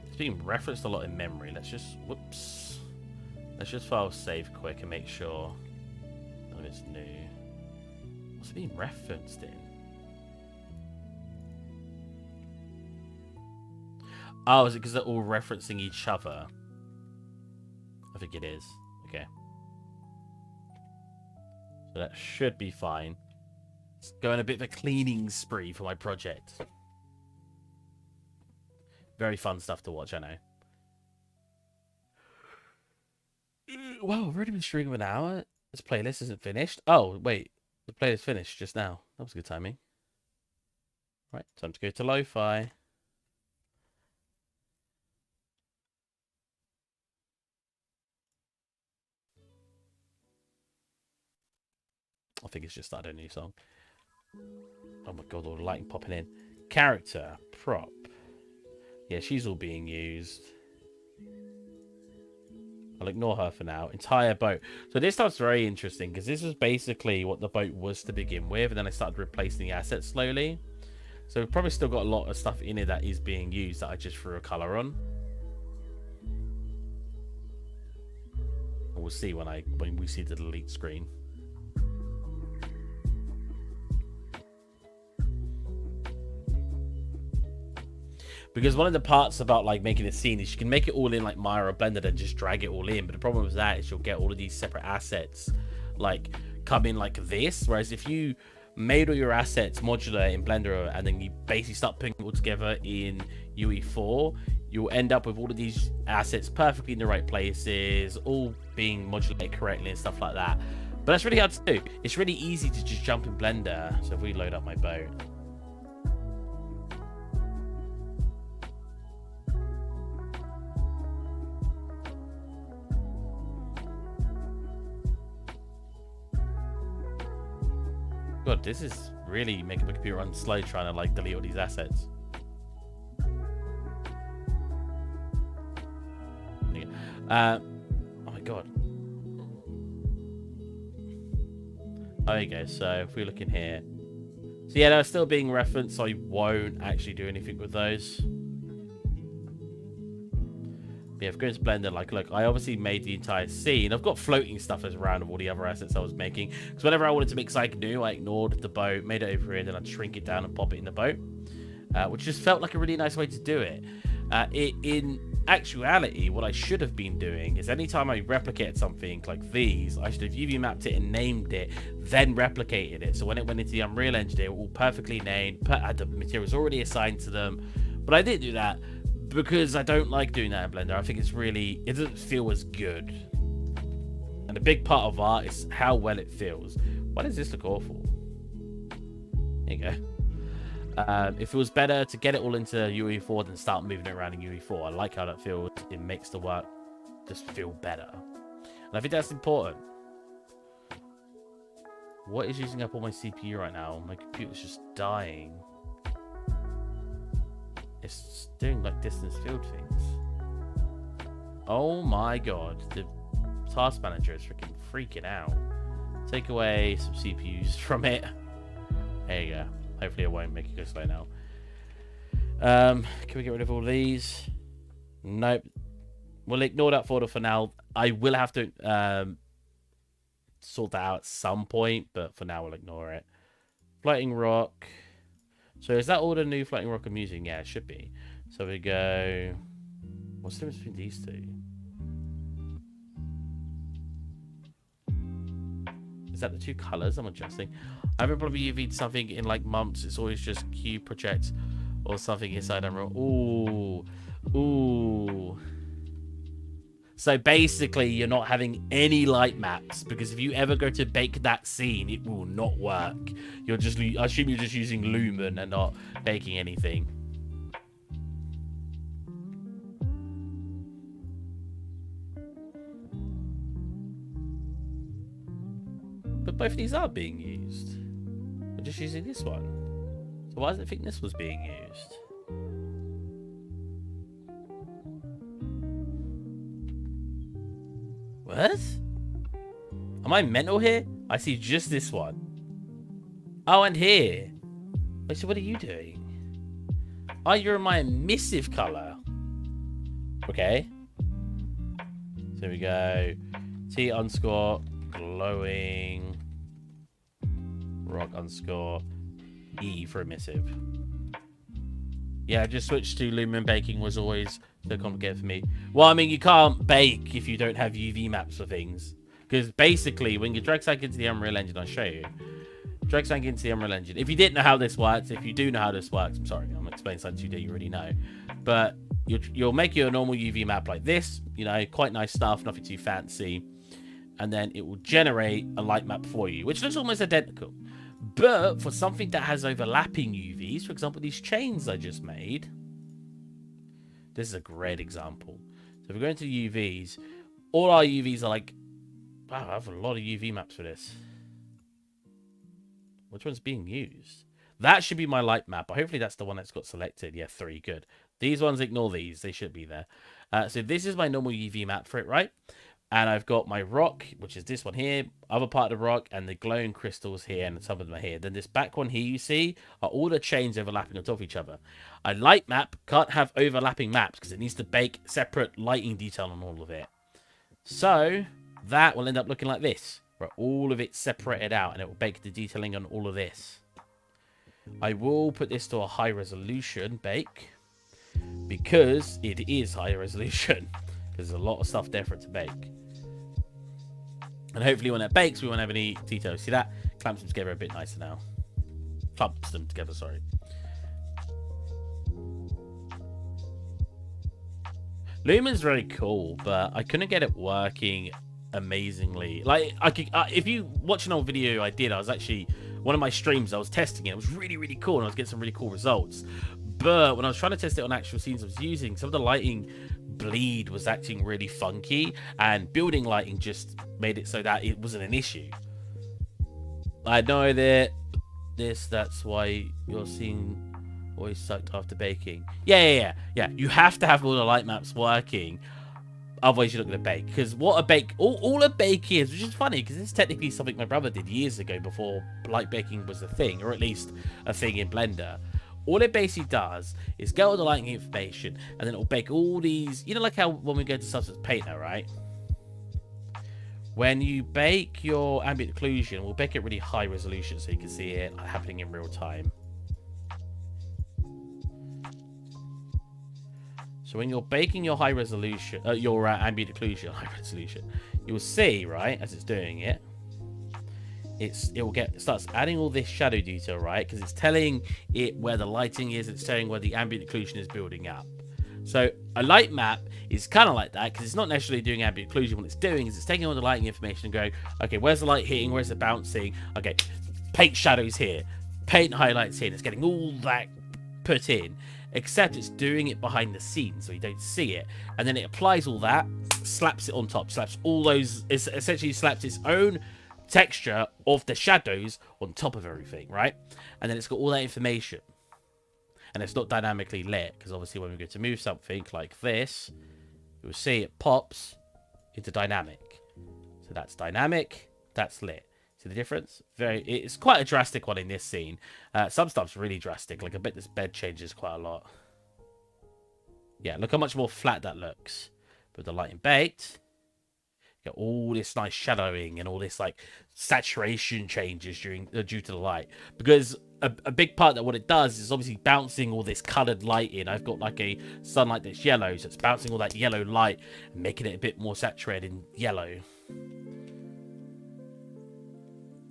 it's being referenced a lot in memory. Let's just file save quick and make sure none of it's new. What's it being referenced in? Oh, is it because they're all referencing each other? I think it is. Okay. So that should be fine. It's going a bit of a cleaning spree for my project. Very fun stuff to watch, I know. Wow, I've already been streaming an hour. This playlist isn't finished. Oh, wait. The playlist finished just now. That was good timing. Right, time to go to Lofi. I think it's just started a new song. Oh my god, all the lighting popping in. Character, prop. Yeah, she's all being used. I'll ignore her for now. Entire boat. So this stuff's very interesting because this is basically what the boat was to begin with, and then I started replacing the assets slowly. So we've probably still got a lot of stuff in it that is being used that I just threw a color on. And we'll see when we see the delete screen. Because one of the parts about like making a scene is you can make it all in like Maya or Blender and just drag it all in. But the problem with that is you'll get all of these separate assets like come in like this. Whereas if you made all your assets modular in Blender and then you basically start putting it all together in UE4, you'll end up with all of these assets perfectly in the right places, all being modulated correctly and stuff like that. But that's really hard to do. It's really easy to just jump in Blender. So if we load up my boat. God, this is really making my computer run slow trying to like delete all these assets. Oh my god. Oh, there you go. So if we look in here. So yeah, they're still being referenced, so I won't actually do anything with those. Yeah, if going to Blender, like, look, I obviously made the entire scene. I've got floating stuff as around of all the other assets I was making. Because whenever I wanted to make something new, I ignored the boat, made it over here, then I'd shrink it down and pop it in the boat. Which just felt like a really nice way to do it. In actuality, what I should have been doing is anytime I replicated something like these, I should have UV mapped it and named it, then replicated it. So when it went into the Unreal Engine, they were all perfectly named, had the materials already assigned to them. But I didn't do that. Because I don't like doing that in Blender. I think it's really, it doesn't feel as good. And a big part of art is how well it feels. Why does this look awful? There you go. It feels better to get it all into UE4 than start moving it around in UE4. I like how that feels. It makes the work just feel better. And I think that's important. What is using up all my CPU right now? My computer's just dying. It's doing like distance field things. Oh my god. The task manager is freaking out. Take away some CPUs from it. There you go. Hopefully it won't make it go slow now. Can we get rid of all these? Nope. We'll ignore that folder for now. I will have to sort that out at some point, but for now we'll ignore it. Floating rock. So is that all the new floating rock I'm using? Yeah, it should be. So we go... What's the difference between these two? Is that the two colors I'm adjusting? I haven't probably UV'd something in like months. It's always just Cube Project or something inside Unreal. Ooh. Ooh. So basically, you're not having any light maps, because if you ever go to bake that scene, it will not work. You're just, I assume you're just using Lumen and not baking anything. But both of these are being used. We're just using this one. So why does it think this was being used? What? Am I mental here? I see just this one. Oh, and here. Wait, so what are you doing? Oh, you're in my emissive color. Okay. So here we go. T underscore glowing rock underscore E for emissive. Yeah, just switch to Lumen. Baking was always so complicated for me. Well, I mean, you can't bake if you don't have UV maps for things. Because basically, when you drag something into the Unreal Engine, I'll show you. Drag something into the Unreal Engine. If you didn't know how this works, if you do know how this works, I'm sorry, I'm explaining something to you that you already know. But you'll make your normal UV map like this. You know, quite nice stuff, nothing too fancy. And then it will generate a light map for you, which looks almost identical. But for something that has overlapping UVs, for example, these chains I just made, this is a great example. So if we go into UVs, all our UVs are like, wow, I have a lot of UV maps for this. Which one's being used? That should be my light map. Hopefully that's the one that's got selected. Yeah, 3, good. These ones, ignore these. They should be there. So this is my normal UV map for it, right? And I've got my rock, which is this one here, other part of the rock, and the glowing crystals here, and some of them are here. Then this back one here you see are all the chains overlapping on top of each other. A light map can't have overlapping maps because it needs to bake separate lighting detail on all of it. So that will end up looking like this, where all of it's separated out, and it will bake the detailing on all of this. I will put this to a high resolution bake because it is high resolution. There's a lot of stuff there for it to bake. And hopefully when it bakes, we won't have any details. See that? Clamps them together a bit nicer now. Clumps them together, sorry. Lumen's really cool, but I couldn't get it working amazingly. Like, I could, if you watch an old video I did, I was actually, one of my streams, I was testing it. It was really, really cool, and I was getting some really cool results. But when I was trying to test it on actual scenes I was using, some of the lighting bleed was acting really funky, and building lighting just made it so that it wasn't an issue. I know that that's why you're seeing always sucked after baking. Yeah. You have to have all the light maps working, otherwise you're not going to bake. Because what a bake, all a bake is, which is funny because it's technically something my brother did years ago before light baking was a thing, or at least a thing in Blender. All it basically does is get all the lighting information, and then it'll bake all these, you know, like how when we go to Substance Painter, right? When you bake your ambient occlusion, we'll bake it really high resolution so you can see it happening in real time. So when you're baking your high resolution, your ambient occlusion high resolution, you'll see, right, as it's doing it, it starts adding all this shadow detail, right? Because it's telling it where the lighting is, it's telling where the ambient occlusion is building up. So A light map is kind of like that because it's not necessarily doing ambient occlusion. What it's doing is it's taking all the lighting information and going, okay, where's the light hitting? Where's it bouncing? Okay, paint shadows here, paint highlights here. And it's getting all that put in, except it's doing it behind the scenes so you don't see it. And then it applies all that, slaps it on top, slaps all those, it essentially slaps its own texture of the shadows on top of everything, right? And then it's got all that information. And it's not dynamically lit, because obviously when we go to move something like this, you'll see it pops into dynamic. So that's dynamic, that's lit. See the difference? It's quite a drastic one in this scene. Some stuff's really drastic. Like, I bet this bed changes quite a lot. Yeah, look how much more flat that looks. With the lighting baked, you get all this nice shadowing and all this like saturation changes due to the light. Because a big part of what it does is obviously bouncing all this coloured light in. I've got like a sunlight that's yellow, so it's bouncing all that yellow light and making it a bit more saturated in yellow.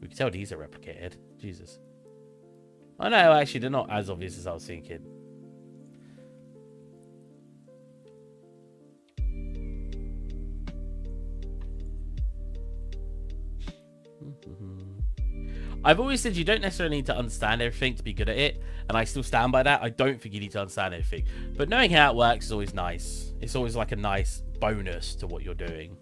We can tell these are replicated. Jesus. Oh no, actually they're not as obvious as I was thinking. I've always said you don't necessarily need to understand everything to be good at it, and I still stand by that. I don't think you need to understand everything, but knowing how it works is always nice. It's always like a nice bonus to what you're doing.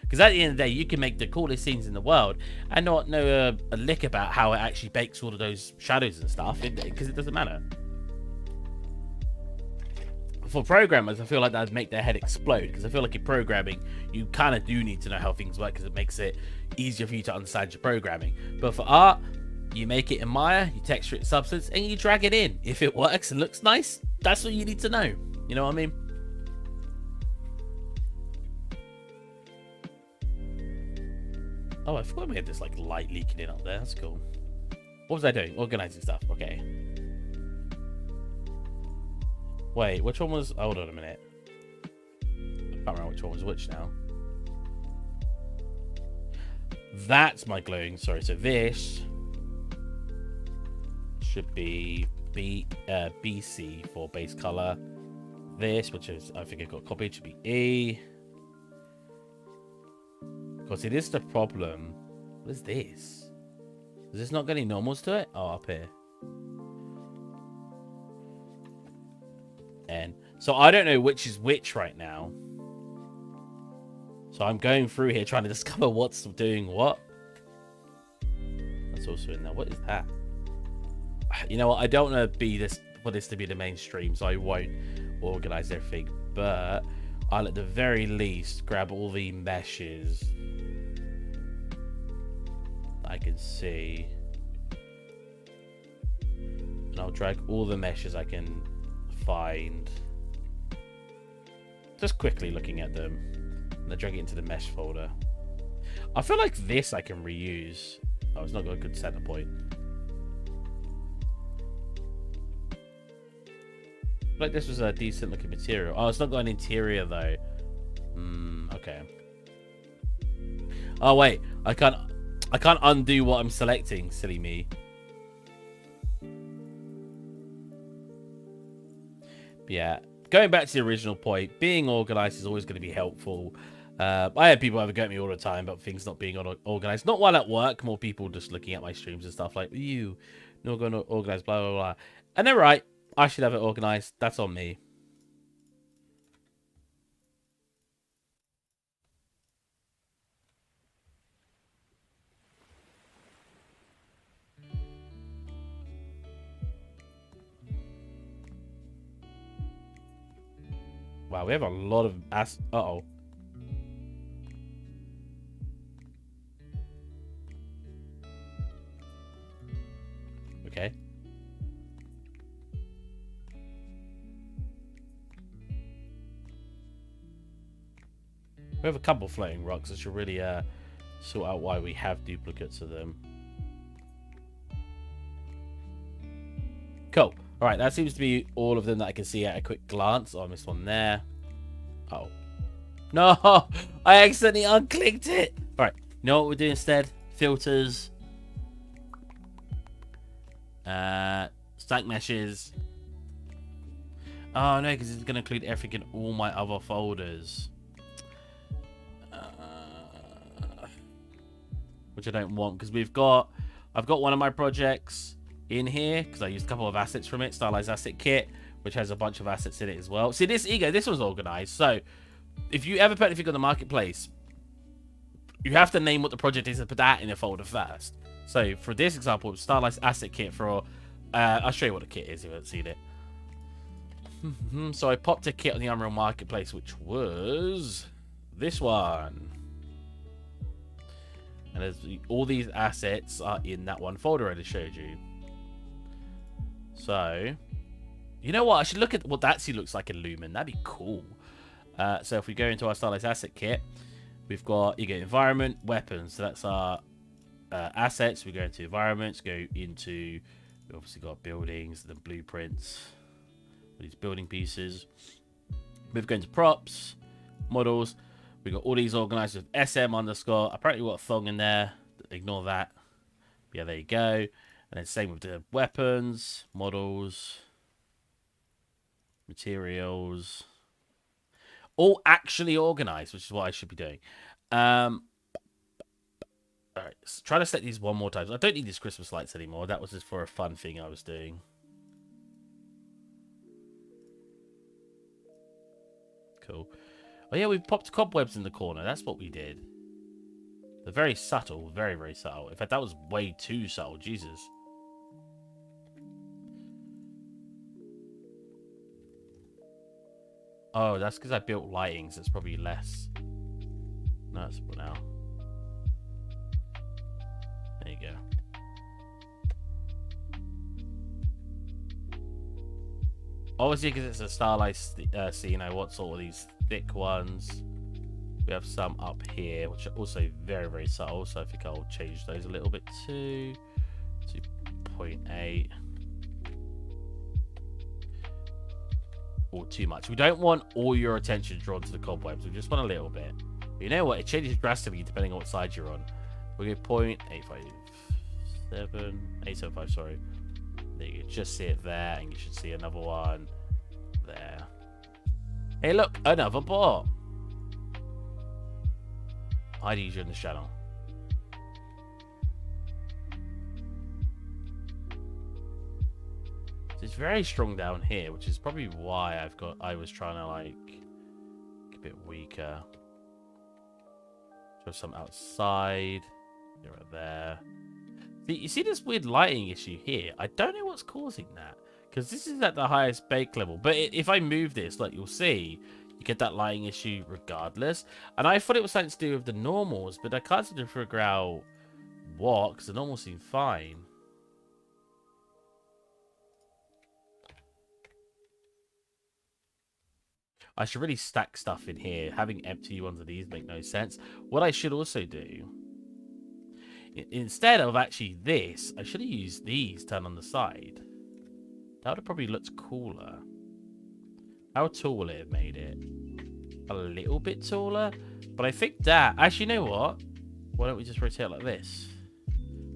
Because at the end of the day, you can make the coolest scenes in the world and not know a lick about how it actually bakes all of those shadows and stuff, because it doesn't matter. For programmers, I feel like that would make their head explode, because I feel like in programming, you kind of do need to know how things work, because it makes it easier for you to understand your programming. But for art, you make it in Maya, you texture it in Substance, and you drag it in. If it works and looks nice, that's what you need to know. You know what I mean? Oh, I forgot we had this like light leaking in up there. That's cool. What was I doing? Organizing stuff. Okay. Wait, which one was... Hold on a minute. I can't remember which one was which now. That's my glowing. Sorry, so this should be BC for base color. This, which is, I think I got copied, should be E. Because it is the problem. What is this? Is this not got any normals to it? Oh, up here. And so I don't know which is which right now. So I'm going through here trying to discover what's doing what. That's also in there. What is that? You know what? I don't want to be this for this to be the mainstream, so I won't organize everything. But I'll at the very least grab all the meshes I can see, and I'll drag all the meshes I can find. Just quickly looking at them, and then drag it into the mesh folder. I feel like this I can reuse. Oh, it's not got a good center point. I feel like this was a decent looking material. Oh, it's not got an interior though. Okay. Oh wait, I can't undo what I'm selecting, silly me. But yeah, going back to the original point, being organized is always going to be helpful. I have people have a go at me all the time about things not being organized. Not while at work, more people just looking at my streams and stuff like, you not going to organize, blah, blah, blah. And they're right. I should have it organized. That's on me. Wow, we have a lot of uh-oh. Okay. We have a couple floating rocks that should really sort out why we have duplicates of them. Cool. All right, that seems to be all of them that I can see at a quick glance. Oh, I missed one there. Oh. No! I accidentally unclicked it! All right, you know what we'll do instead? Filters. Stack meshes. Oh no, because it's going to include everything in all my other folders. Which I don't want, because I've got one of my projects in here, because I used a couple of assets from it, Stylized Asset Kit, which has a bunch of assets in it as well. See, this was organized. So if you ever put anything on the marketplace, you have to name what the project is and put that in a folder first. So for this example, Stylized Asset Kit for, I'll show you what the kit is if you haven't seen it. So I popped a kit on the Unreal Marketplace, which was this one. And all these assets are in that one folder I just showed you. So, you know what? I should look at what that actually looks like in Lumen. That'd be cool. So if we go into our Stylized Asset Kit, we've got, you get environment, weapons. So that's our assets. We go into environments, go into, we obviously got buildings, the blueprints, these building pieces. We've gone to props, models. We got all these organized with SM underscore. Apparently we got a thong in there. Ignore that. Yeah, there you go. And then same with the weapons, models, materials. All actually organized, which is what I should be doing. Alright, so try to set these one more time. I don't need these Christmas lights anymore. That was just for a fun thing I was doing. Cool. Oh yeah, we popped cobwebs in the corner. That's what we did. They're very subtle. Very, very subtle. In fact, that was way too subtle. Jesus. Oh, that's because I built lightings. So it's probably less. No, it's for now. There you go. Obviously, because it's a stylized scene, I want sort of these thick ones. We have some up here, which are also very, very subtle. So I think I'll change those a little bit to 2.8. Or too much. We don't want all your attention drawn to the cobwebs. We just want a little bit. But you know what? It changes drastically depending on what side you're on. We'll go 875, sorry. There you just see it there, and you should see another one there. Hey, look, another bot. I need you in this channel. It's very strong down here, which is probably why I was trying to like get a bit weaker. Show some outside. You're right there. You see this weird lighting issue here? I don't know what's causing that. Because this is at the highest bake level. But if I move this, like you'll see, you get that lighting issue regardless. And I thought it was something to do with the normals, but I can't seem to figure out what, because the normals seem fine. I should really stack stuff in here. Having empty ones of these make no sense. What I should also do, instead of actually this, I should have used these turned on the side. That would have probably looked cooler. How tall would it have made it? A little bit taller? But I think that... Actually, you know what? Why don't we just rotate it like this?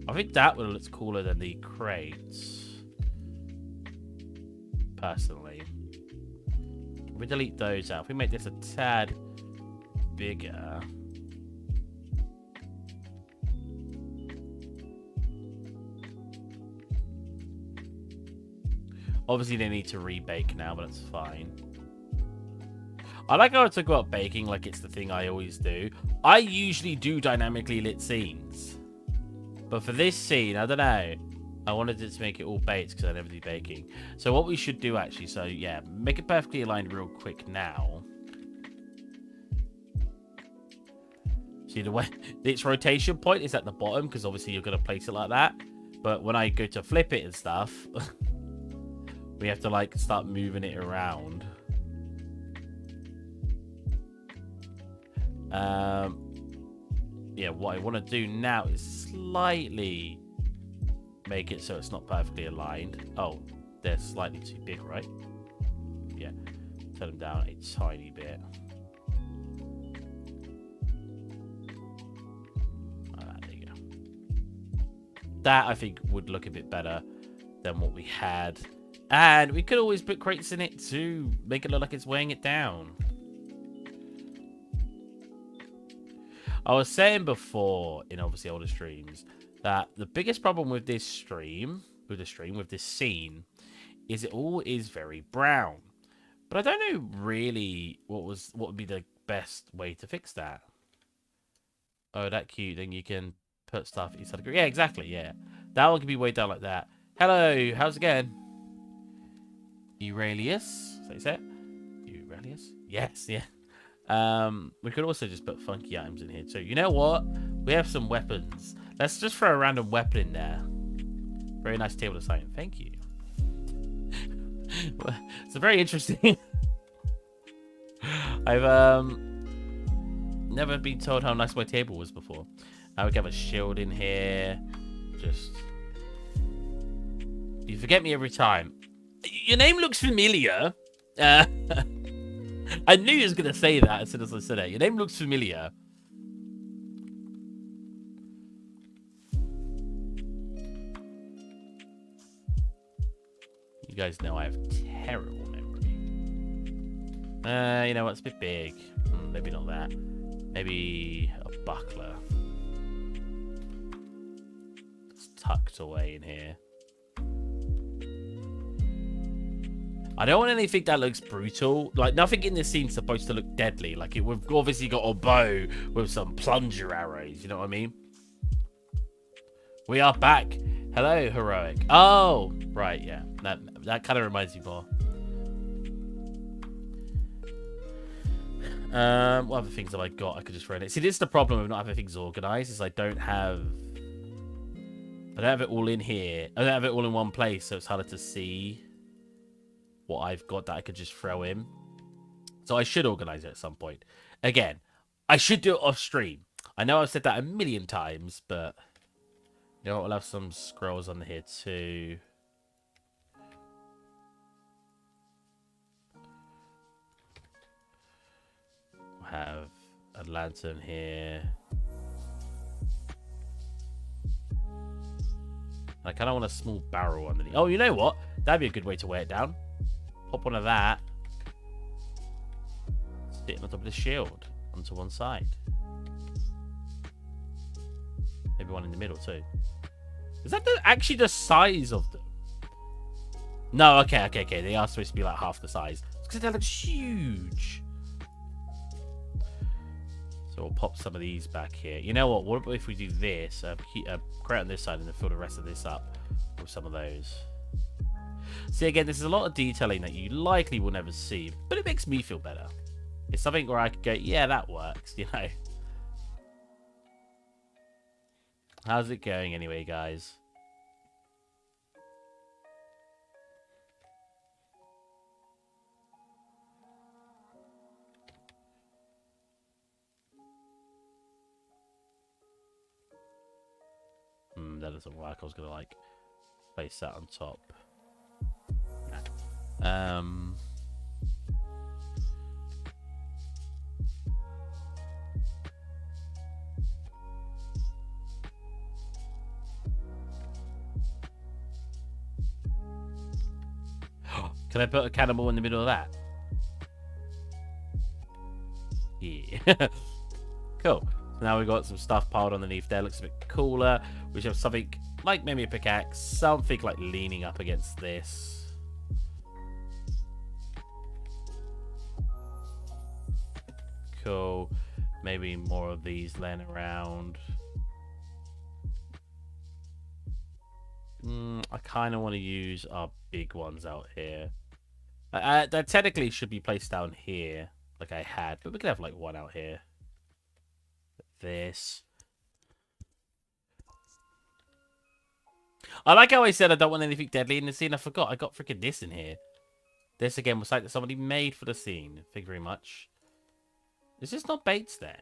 I think that would have looked cooler than the crates. Personally. If we delete those out, if we make this a tad bigger... Obviously, they need to rebake now, but that's fine. I like how I talk about baking like it's the thing I always do. I usually do dynamically lit scenes. But for this scene, I don't know. I wanted it to make it all baked because I never do baking. So what we should do actually, so yeah, make it perfectly aligned real quick now. See the way its rotation point is at the bottom because obviously you're going to place it like that. But when I go to flip it and stuff... We have to like start moving it around. Yeah, what I want to do now is slightly make it so it's not perfectly aligned. Oh, they're slightly too big, right? Yeah, turn them down a tiny bit. There you go. That I think would look a bit better than what we had. And we could always put crates in it to make it look like it's weighing it down. I was saying before, in obviously older streams, that the biggest problem with this stream, with this scene, is it all is very brown. But I don't know really what would be the best way to fix that. Oh, that cute. Then you can put stuff inside the group. Yeah, exactly. Yeah, that one can be weighed down like that. Hello, how's it going? Aurelius, is that you say it? Aurelius? Yes, yeah. We could also just put funky items in here too. You know what? We have some weapons. Let's just throw a random weapon in there. Very nice table to sign. Thank you. It's a very interesting. I've never been told how nice my table was before. We can have a shield in here. Just you forget me every time. Your name looks familiar. I knew you was gonna say that as soon as I said it. Your name looks familiar. You guys know I have terrible memory. You know what? It's a bit big. Maybe not that. Maybe a buckler. It's tucked away in here. I don't want anything that looks brutal. Like, nothing in this scene's supposed to look deadly. Like, we've obviously got a bow with some plunger arrows. You know what I mean? We are back. Hello, Heroic. Oh, right, yeah. That kind of reminds me more. What other things have I got? I could just throw in it. See, this is the problem with not having things organized, is I don't have it all in here. I don't have it all in one place, so it's harder to see what I've got that I could just throw in. So I should organize it at some point. Again, I should do it off stream. I know I've said that a million times, but you know what? We'll have some scrolls on here too. We'll have a lantern here. I kind of want a small barrel underneath. Oh, you know what? That'd be a good way to weigh it down. Pop one of that. Sit on top of the shield onto one side. Maybe one in the middle too. Is that actually the size of them? No, okay. They are supposed to be like half the size. Because that looks huge. So we'll pop some of these back here. You know what? What if we do this? Create on this side and then fill the rest of this up with some of those. See, again, this is a lot of detailing that you likely will never see, but it makes me feel better. It's something where I could go, yeah, that works, you know. How's it going anyway, guys? That doesn't work. I was going to, like, place that on top. Can I put a cannonball in the middle of that? Yeah. Cool. So now we've got some stuff piled underneath there. Looks a bit cooler. We should have something like maybe a pickaxe. Something like leaning up against this. Cool. Maybe more of these laying around. I kind of want to use our big ones out here. That technically should be placed down here, like I had, but we could have like one out here. This. I like how I said I don't want anything deadly in the scene. I forgot. I got freaking this in here. This again was like that somebody made for the scene. Thank you very much. Is this not baits then?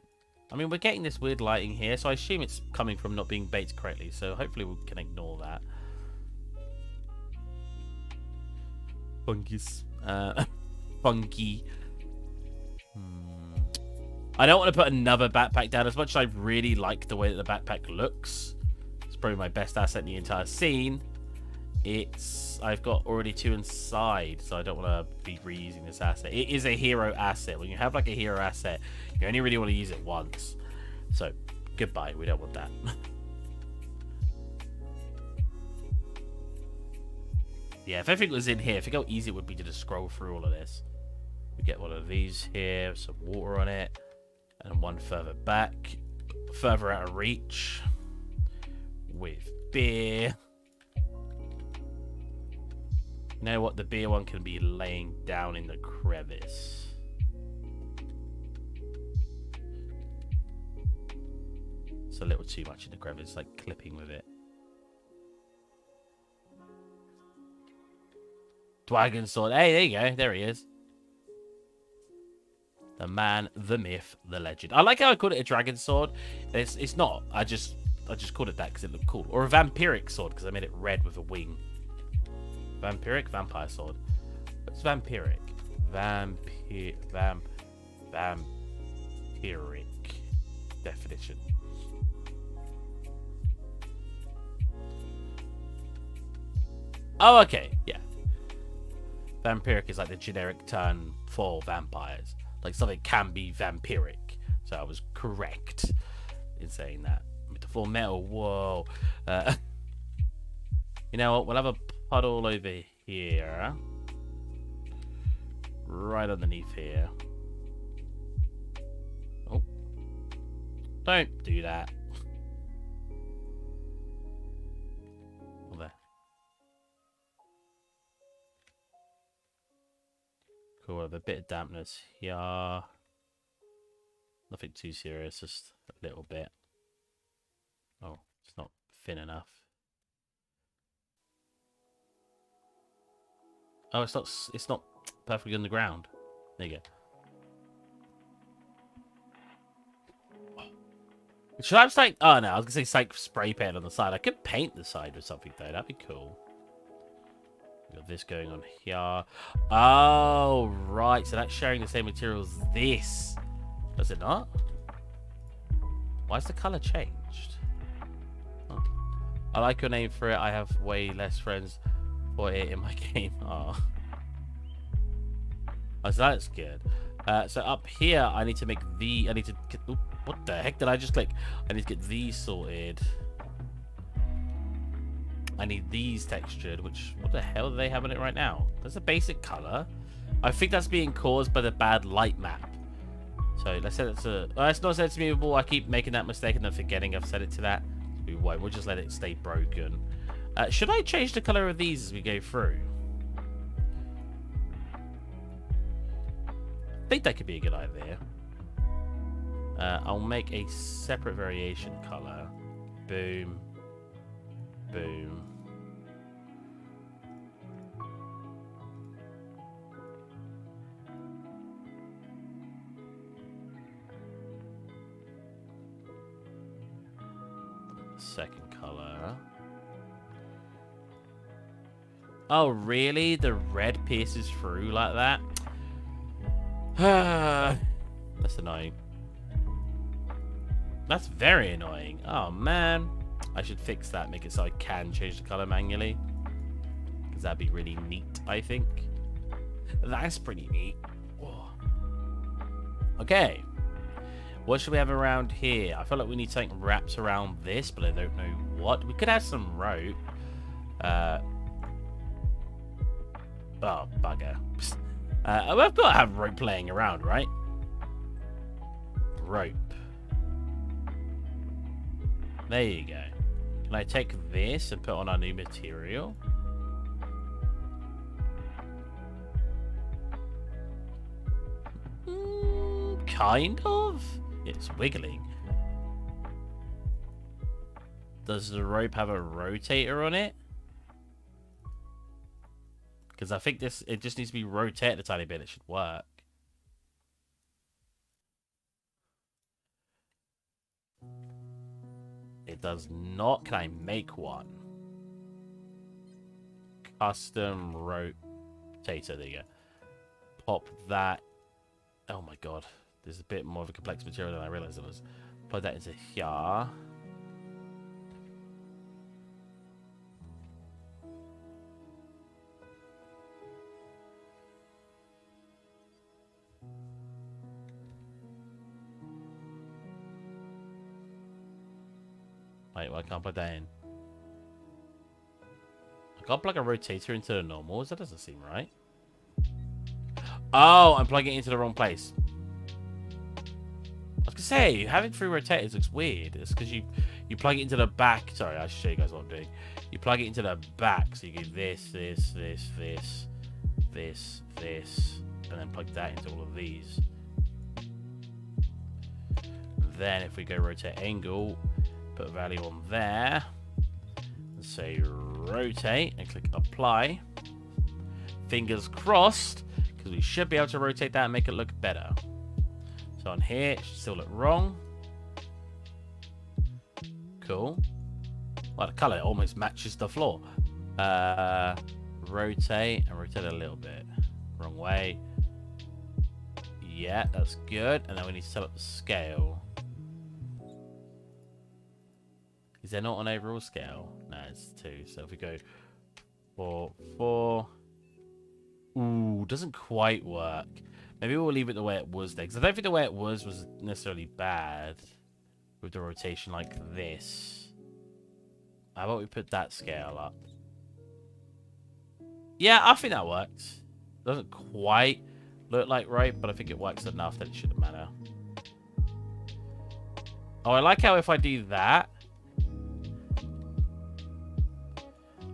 I mean, we're getting this weird lighting here, so I assume it's coming from not being baits correctly. So hopefully we can ignore that. Fungus. Funky. I don't want to put another backpack down. As much as I really like the way that the backpack looks, it's probably my best asset in the entire scene. I've got already 2 inside, so I don't want to be reusing this asset. It is a hero asset. When you have like a hero asset, you only really want to use it once. So, goodbye. We don't want that. Yeah, if everything was in here, think how easy it would be to just scroll through all of this. We get one of these here, some water on it, and one further back, further out of reach, with beer. You know what? The beer one can be laying down in the crevice. It's a little too much in the crevice, like clipping with it. Dragon sword. Hey, there you go. There he is. The man, the myth, the legend. I like how I called it a dragon sword. It's not. I just called it that because it looked cool. Or a vampiric sword because I made it red with a wing. Vampiric? Vampire sword. What's vampiric? Vampiric definition. Oh, okay. Yeah. Vampiric is like the generic term for vampires. Like something can be vampiric. So I was correct in saying that. Metaphor metal. Whoa. You know what? We'll have a puddle over here. Right underneath here. Oh. Don't do that. Oh, there. Cool. With a bit of dampness here. Nothing too serious. Just a little bit. Oh, it's not thin enough. Oh, it's not perfectly on the ground. There you go. Oh. Should I have like? Oh no, I was gonna say like spray paint on the side. I could paint the side with something though. That'd be cool. We got this going on here. Oh right, so that's sharing the same material as this. Does it not? Why's the color changed? Oh. I like your name for it. I have way less friends for it in my game. Oh, so that's good. So up here, I need to make the. I need to. Get, ooh, what the heck did I just click? I need to get these sorted. I need these textured. Which what the hell do they have on it right now? That's a basic color. I think that's being caused by the bad light map. So let's set it to. It's not set to movable. I keep making that mistake and then forgetting I've set it to that. We won't. We'll just let it stay broken. Should I change the color of these as we go through? I think that could be a good idea. I'll make a separate variation color. Boom. Boom. Second color. Oh, really? The red pierces through like that? That's annoying. That's very annoying. Oh, man. I should fix that. Make it so I can change the color manually. Because that'd be really neat, I think. That's pretty neat. Whoa. Okay. What should we have around here? I feel like we need something wrapped around this, but I don't know what. We could have some rope. Oh, bugger. I've got to have rope laying around, right? Rope. There you go. Can I take this and put on our new material? Kind of? It's wiggling. Does the rope have a rotator on it? Because I think it just needs to be rotated a tiny bit. It should work. It does not. Can I make one? Custom rotator. There you go. Pop that. Oh my god. There's a bit more of a complex material than I realized it was. Put that into here. Wait, well, I can't plug that in. I can't plug a rotator into the normals. That doesn't seem right. Oh, I'm plugging it into the wrong place. I was gonna say, having 3 rotators looks weird. It's because you plug it into the back. Sorry, I should show you guys what I'm doing. You plug it into the back, so you get this, and then plug that into all of these. Then if we go rotate angle, put a value on there, and say rotate, and click apply. Fingers crossed, because we should be able to rotate that and make it look better. So on here, it should still look wrong. Cool. Well, the color almost matches the floor. Rotate and rotate a little bit. Wrong way. Yeah, that's good. And then we need to set up the scale. Is there not an overall scale? No, it's 2. So if we go 4, 4. Ooh, doesn't quite work. Maybe we'll leave it the way it was there. Because I don't think the way it was necessarily bad. With the rotation like this. How about we put that scale up? Yeah, I think that works. Doesn't quite look like right, but I think it works enough that it shouldn't matter. Oh, I like how if I do that,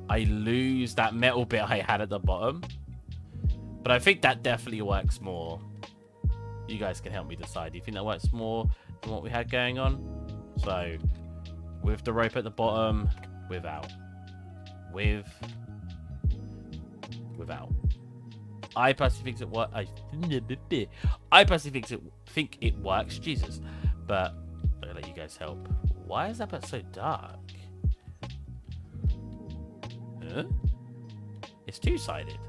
I lose that metal bit I had at the bottom. But I think that definitely works more. You guys can help me decide. Do you think that works more than what we had going on? So, with the rope at the bottom, without. Without. I personally think it works. I personally think it works. Jesus. But I'll let you guys help. Why is that bit so dark? Huh? It's two-sided.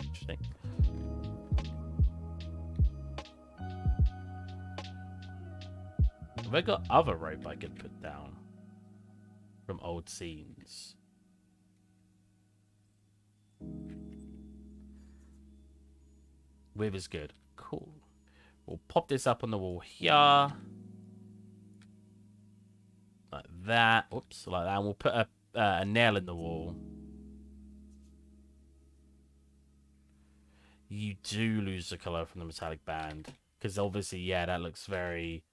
Interesting. Have I got other rope I could put down from old scenes? With is good. Cool. We'll pop this up on the wall here. Like that. Oops, like that. And we'll put a nail in the wall. You do lose the color from the metallic band. Because obviously, yeah, that looks very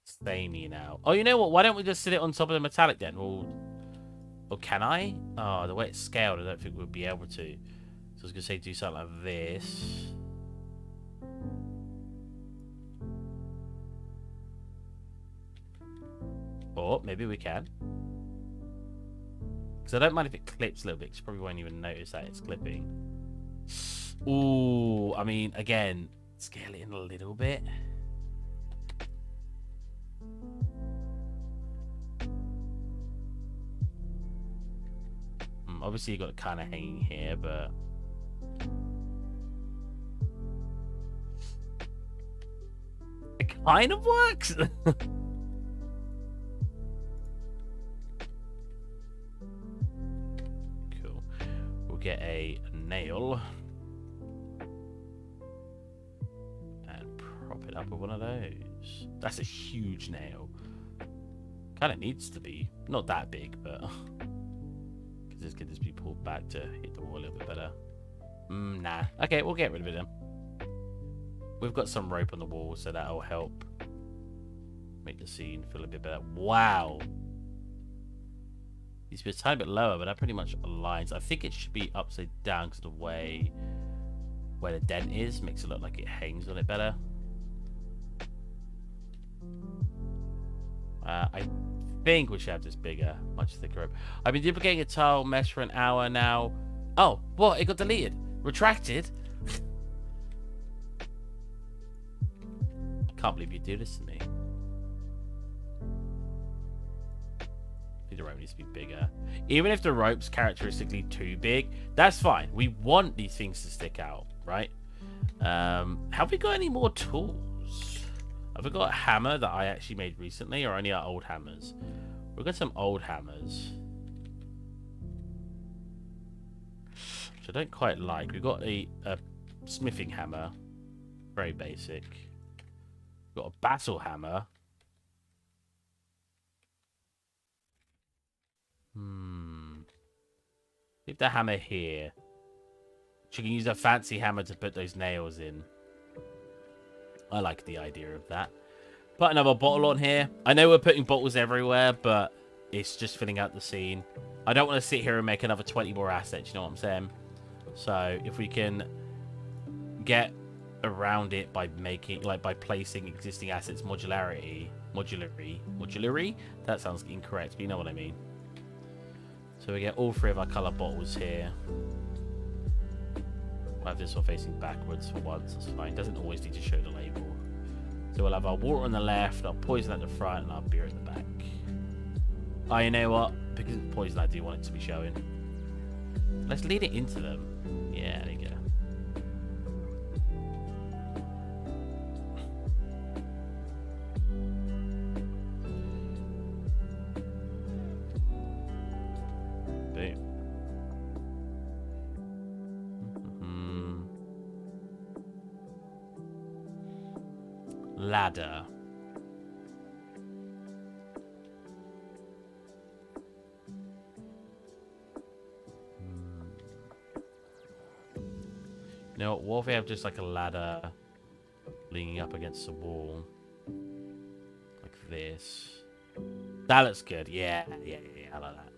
samey now. Oh, you know what? Why don't we just sit it on top of the metallic then? Well, or can I? Oh, the way it's scaled, I don't think we'll be able to. So I was going to say do something like this. Or maybe we can. Because I don't mind if it clips a little bit. Because you probably won't even notice that it's clipping. Ooh, I mean, again, scale it in a little bit. Obviously, you've got it kind of hanging here, but... it kind of works! Cool. We'll get a nail. And prop it up with one of those. That's a huge nail. Kind of needs to be. Not that big, but... this could just be pulled back to hit the wall a little bit better. Nah. Okay, we'll get rid of it then. We've got some rope on the wall, so that'll help make the scene feel a bit better. Wow. Needs to be a tiny bit lower, but that pretty much aligns. I think it should be upside down because the way where the dent is makes it look like it hangs on it better. I think we should have this bigger, much thicker rope. I've been duplicating a tile mesh for an hour now. Oh, what? It got deleted. Retracted? I can't believe you do this to me. I think the rope needs to be bigger. Even if the rope's characteristically too big, that's fine. We want these things to stick out, right? Have we got any more tools? Have we got a hammer that I actually made recently, or only our old hammers? We've got some old hammers, which I don't quite like. We've got a smithing hammer, very basic. We've got a battle hammer. the hammer here. She can use a fancy hammer to put those nails in. I like the idea of that. Put another bottle on here. I know we're putting bottles everywhere, but it's just filling out the scene. I don't want to sit here and make another 20 more assets, you know what I'm saying? So if we can get around it by making, like, by placing existing assets modularity. That sounds incorrect, but you know what I mean. So we get all 3 of our color bottles here. I'll have this one facing backwards for once. That's fine. Doesn't always need to show the label. So we'll have our water on the left, our poison at the front, and our beer at the back. Oh, you know what? Because it's poison, I do want it to be showing. Let's lead it into them. Yeah, there you go. Ladder. You know what if we have just like a ladder leaning up against the wall? Like this. That looks good. Yeah, I like that.